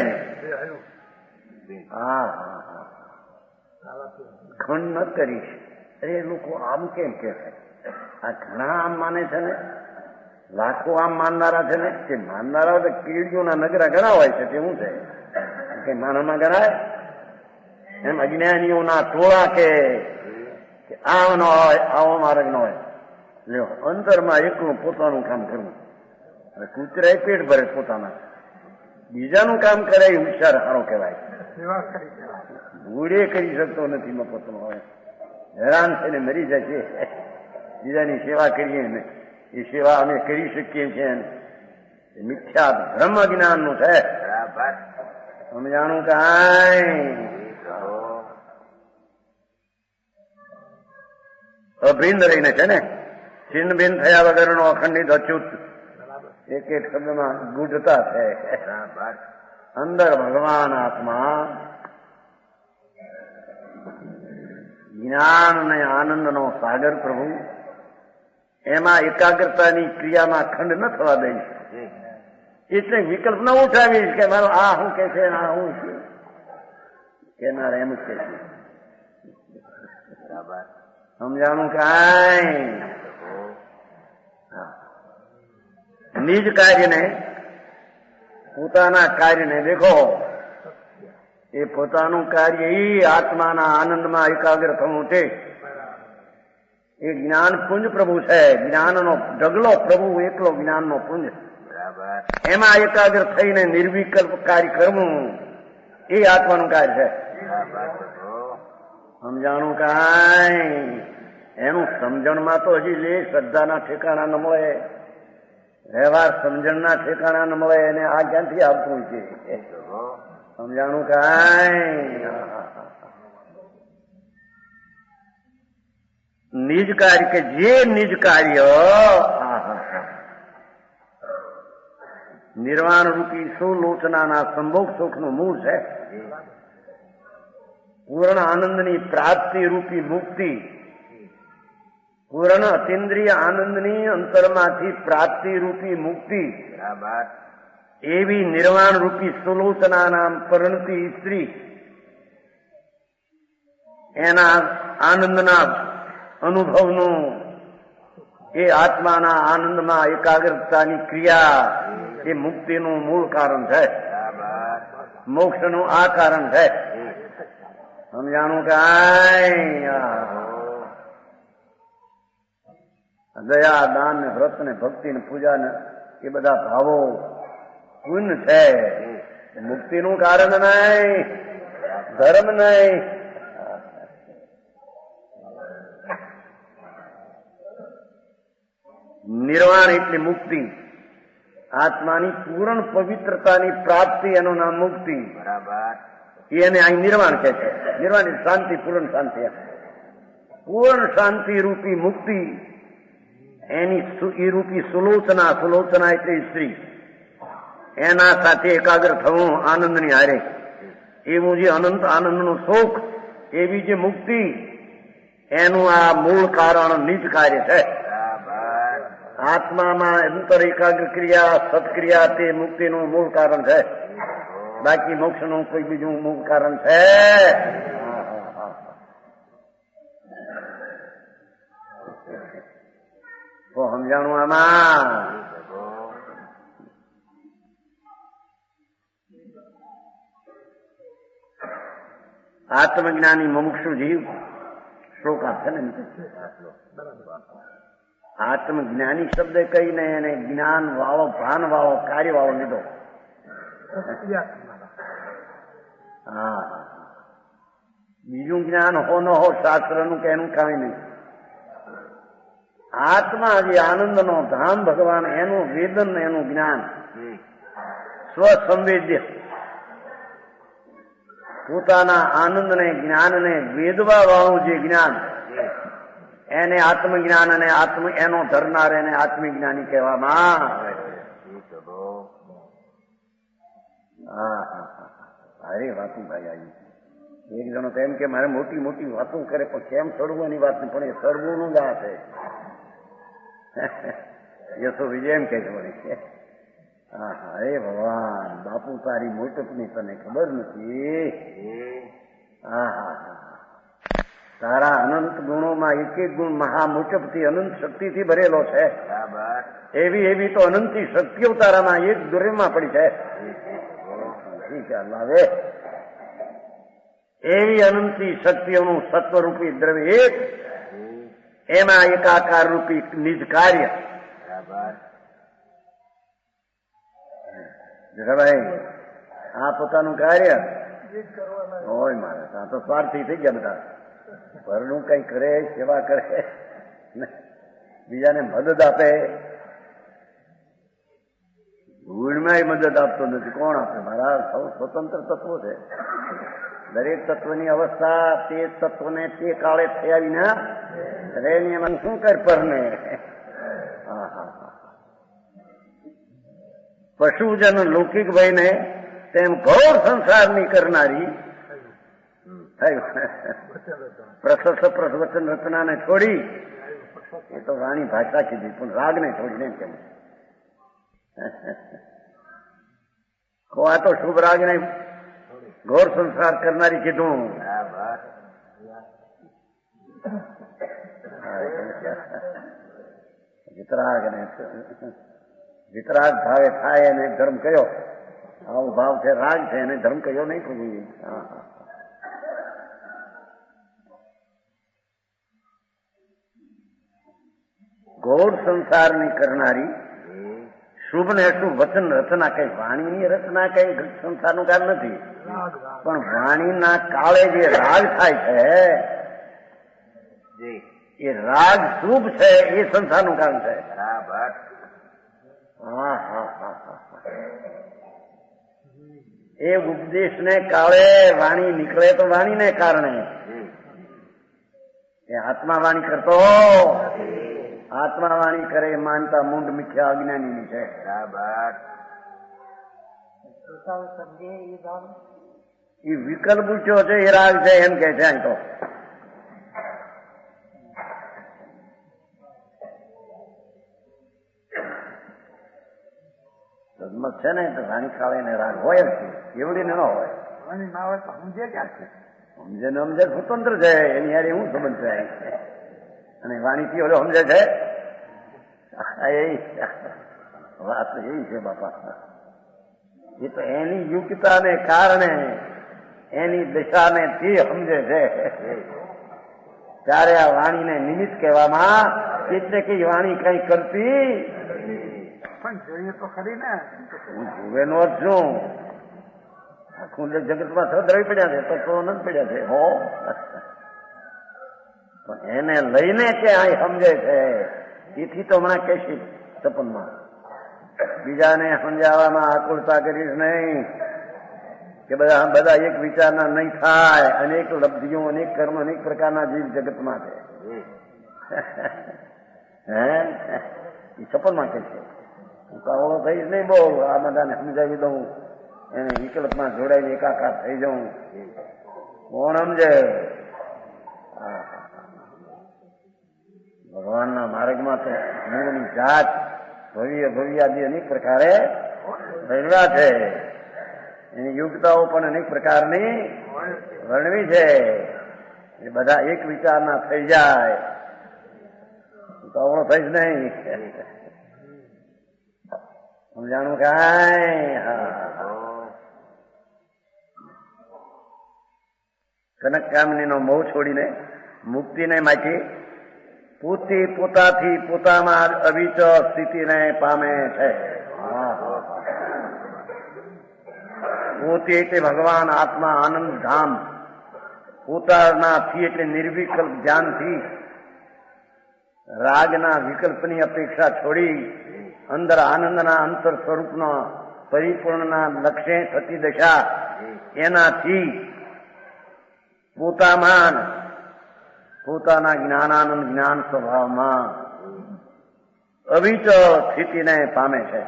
ખંડ ન કરીશ. અરે લોકો આમ કેમ કે છે આ ઘણા આમ માને છે ને લાખો આમ માનનારા છે ને તે માનનારા તો કીડીઓના નગરા ઘણા હોય છે તે શું છે કઈ માનવમાં ગણાય એમ અજ્ઞાનીઓના ટોળા કે આમ ન હોય આવો માર્ગ ન હોય. લ્યો અંતરમાં એકલું પોતાનું કામ કરવું. કૂતરા પેટ ભરે પોતાના બીજાનું કામ કરે એ હોશિયાર સારો કહેવાય. ભૂડે કરી શકતો નથી મફતનો હોય, હેરાન થઈને મરી જાય છે. બીજાની સેવા કરીએ ને એ સેવા અમે કરી શકીએ છીએ, મિથ્યા ભ્રમ અજ્ઞાન નું છે. સમજાણું કાંઈ અભિન્ન રહીને છે ને, છિન્ન ભિન્ન થયા વગરનો અખંડિત અચ્યુત એક એક શબ્દમાં ગુઢતા છે. અંદર ભગવાન આત્મા જ્ઞાન અને આનંદનો સાગર પ્રભુ, એમાં એકાગ્રતાની ક્રિયામાં ખંડ ન થવા દઈશ. એટલે વિકલ્પ ન ઉઠાવીશ કે મારો આ હું કે છે આ હું છે કેનાર એમ જ કે છે. સમજાણું કાંઈ નિજ કાર્યને, પોતાના કાર્યને દેખો, એ પોતાનું કાર્ય એ આત્માના આનંદમાં એકાગ્ર થવું છે. એ જ્ઞાન પુંજ પ્રભુ છે, જ્ઞાનનો ઢગલો પ્રભુ, એકલો જ્ઞાનનો પુંજ. એમાં એકાગ્ર થઈને નિર્વિકલ્પ કાર્ય કરવું એ આત્માનું કાર્ય છે. સમજાણું કાંઈ એનું સમજણમાં તો હજી લે શ્રદ્ધાના ઠેકાણા ન મળે, વ્યવહાર સમજણના ઠેકાણા ન મળે, એને આ ક્યાંથી આપવું છે. સમજાણું કાંઈ નિજ કાર્ય કે જે નિજ કાર્ય નિર્વાણ રૂપી સુલોચનાના સંભોગ સુખનું મૂળ છે. પૂર્ણ આનંદની પ્રાપ્તિ રૂપી મુક્તિ, પૂર્ણ અતિન્દ્રિય આનંદની અંતરમાંથી પ્રાપ્તિ રૂપી મુક્તિ, એવી નિર્વાણ રૂપી સુલોચના નામ પરણતી સ્ત્રી, એના આનંદના અનુભવનું, એ આત્માના આનંદમાં એકાગ્રતાની ક્રિયા, એ મુક્તિનું મૂળ કારણ છે, મોક્ષનું આ કારણ છે. સમજાણું કાંઈ દયા, દાન ને વ્રત ને ભક્તિ ને પૂજા ને એ બધા ભાવો પુણ્ય છે, મુક્તિનું કારણ નહીં, ધર્મ નહીં. નિર્વાણ એટલે મુક્તિ, આત્માની પૂર્ણ પવિત્રતાની પ્રાપ્તિ, એનું નામ મુક્તિ. એને અહીં નિર્વાણ કહે છે. નિર્વાણ શાંતિ, પૂર્ણ શાંતિ, પૂર્ણ શાંતિ રૂપી મુક્તિ, એની એ રૂપી સુલોચના, સુલોચના એટલે સ્ત્રી, એના સાથે એકાગ્ર થવું આનંદની હારે, એવું જે અનંત આનંદનું સુખ, એવી જે મુક્તિ, એનું આ મૂળ કારણ નિજ કાર્ય છે. આત્મામાં અંતર એકાગ્ર ક્રિયા, સત્ક્રિયા, તે મુક્તિનું મૂળ કારણ છે. બાકી મોક્ષનું કોઈ બીજું મૂળ કારણ છે? તો સમજાણું આમાં? આત્મજ્ઞાની મુમુક્ષુ જીવ શ્લોક આપશે ને, આત્મજ્ઞાની શબ્દ કહીને એને જ્ઞાન વાળો, ભાન વાળો, કાર્ય વાળો લીધો. હા, બીજું જ્ઞાન હો ન હો, શાસ્ત્રનું કે એનું કાંઈ નહીં. આત્મા જે આનંદનો ધામ ભગવાન, એનું વેદન, એનું જ્ઞાન, સ્વસંવેદ્ય, પોતાના આનંદને, જ્ઞાનને વેદવા વાળું જે જ્ઞાન, એને આત્મજ્ઞાન અને એનો ધરનાર એને આત્મજ્ઞાની કહેવામાં આવે છે. અરે વાતું ભાઈ આવી એક જણો તો એમ કે મારે મોટી મોટી વાતો કરે, પણ કેમ ચડવાની વાત નહીં, પણ એ ચડવું જ આ છે. યશો વિજય એમ કે છે વળી, હા હા, હે ભગવાન, બાપુ તારી મોટપની તને ખબર નથી. હા હા હા, તારા અનંત ગુણોમાં એક એક ગુણ મહામોટપથી, અનંત શક્તિથી ભરેલો છે. એવી એવી તો અનંતી શક્તિઓ તારામાં એક દ્રવ્યમાં પડી છે. લાવે એવી અનંતી શક્તિઓનું સત્વરૂપી દ્રવ્ય એક, એમાં એકાકાર રૂપી નિજ કાર્ય. ભાઈ, આ પોતાનું કાર્ય હોય મારે આ તો સ્વાર્થી થઈ ગયા બધા. પરનું કઈ કરે, સેવા કરે, બીજાને મદદ આપે. ગુણમાં મદદ આપતો નથી. કોણ આપે? મારા સૌ સ્વતંત્ર તત્વો છે. દરેક તત્વની અવસ્થા તે તત્વને તે કાળે થયા વિના રેની એમાં શું કર પરને. પશુજન લૌકિક ભાઈને તેમ ઘોર સંસારની કરનારી પ્રશસ્ત પ્રવચન રચનાને છોડી, એ તો વાણી ભાષા કીધી, પણ રાગને છોડીને કેમ આ તો શુભ રાગને ઘોર સંસાર કરનારી કીધું. વિતરાગ ભાવે થાય એને ધર્મ કયો? આવો ભાવ છે, રાગ છે, એને ધર્મ કયો નહીં પૂછવું. ઘોર સંસારની કરનારી શુભ ને શુભ વચન રચના, કઈ વાણીની રચના કઈ સંસારનું કામ નથી, પણ વાણીના કાળે જે રાગ થાય છે એ રાગ શુભ છે, એ સંસારનું કામ છે. એ ઉપદેશને કાળે વાણી નીકળે તો વાણીને કારણે એ આત્મા વાણી કરતો. આત્મા વાણી કરે માનતા મૂંડ મિથ્યા અજ્ઞાની છે. એ વિકલ્પ પૂછ્યો છે, એ રાગ છે એમ કે છે. અહીં તો મત છે ને તો વાણી કાળે ને રાગ હોય જ છે, એવડી ને ન હોય. સમજે ને સમજે સ્વતંત્ર છે, એની યાર એવું સંબંધ છે. અને વાણી થી ઓલો સમજે છે, વાત એવી છે બાપા. એ તો એની યુક્તતાને કારણે, એની દિશાને થી સમજે છે. ત્યારે આ વાણીને નિમિત્ત કહેવામાં, એટલે કે વાણી કઈ કરતી પણ જોઈએ તો ખરી ને. હું જુએ નો જ છું. આખું જગતમાં સદરવી પડ્યા છે, તો અનંત પડ્યા છે. હો પણ એને લઈને કે આ સમજે છે, એથી તો હમણાં કહેશી સપનમાં બીજાને સમજાવવામાં આકુળતા કરીશ નહીં કે બધા એક વિચારના નહીં થાય. અનેક લબ્ધિઓ, અનેક કર્મ, અનેક પ્રકારના જીવ જગતમાં છે. હે એ સપનમાં કહે છે. હું કાવળો થઈશ નહીં બહુ, આ બધાને સમજાવી દઉં, એને વિકલ્પમાં જોડાઈને એકાકાર થઈ જાઉં. કોણ સમજે? ભગવાનના માર્ગમાં તો મૂળની જાત ભવ્યાદી અનેક પ્રકારે વર્ણવ્યા છે. એની યુક્તાઓ પણ અનેક પ્રકારની વર્ણવી છે. એ બધા એક વિચારના થઈ જાય તો આવડો થઈ જ નહીં. સમજાણું કાંઈ? કનક કામનીનો મોહ છોડીને મુક્તિને માગી પોતાથી પોતામાં અવિચળ સ્થિતિને પામે છે. પોતે એટલે ભગવાન આત્મા આનંદ ધામ, પોતાનાથી એટલે નિર્વિકલ્પ જ્ઞાનથી રાગના વિકલ્પની અપેક્ષા છોડી અંદર આનંદના અંતર સ્વરૂપના પરિપૂર્ણના લક્ષ્ય થતી દશા, એનાથી પોતામાં પોતાના જ્ઞાનાનંદ જ્ઞાન સ્વભાવમાં અવિચળ સ્થિતિને પામે છે.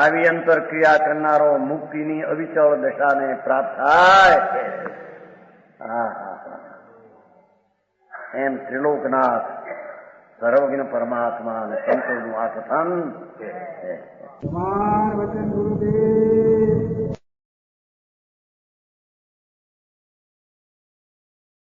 આવી અંતર ક્રિયા કરનારો મુક્તિની અવિચળ દશાને પ્રાપ્ત થાય. એમ ત્રિલોકનાથ સર્વજ્ઞ પરમાત્મા અને સંતોનું આ કથન. વચન ગુરુદેવ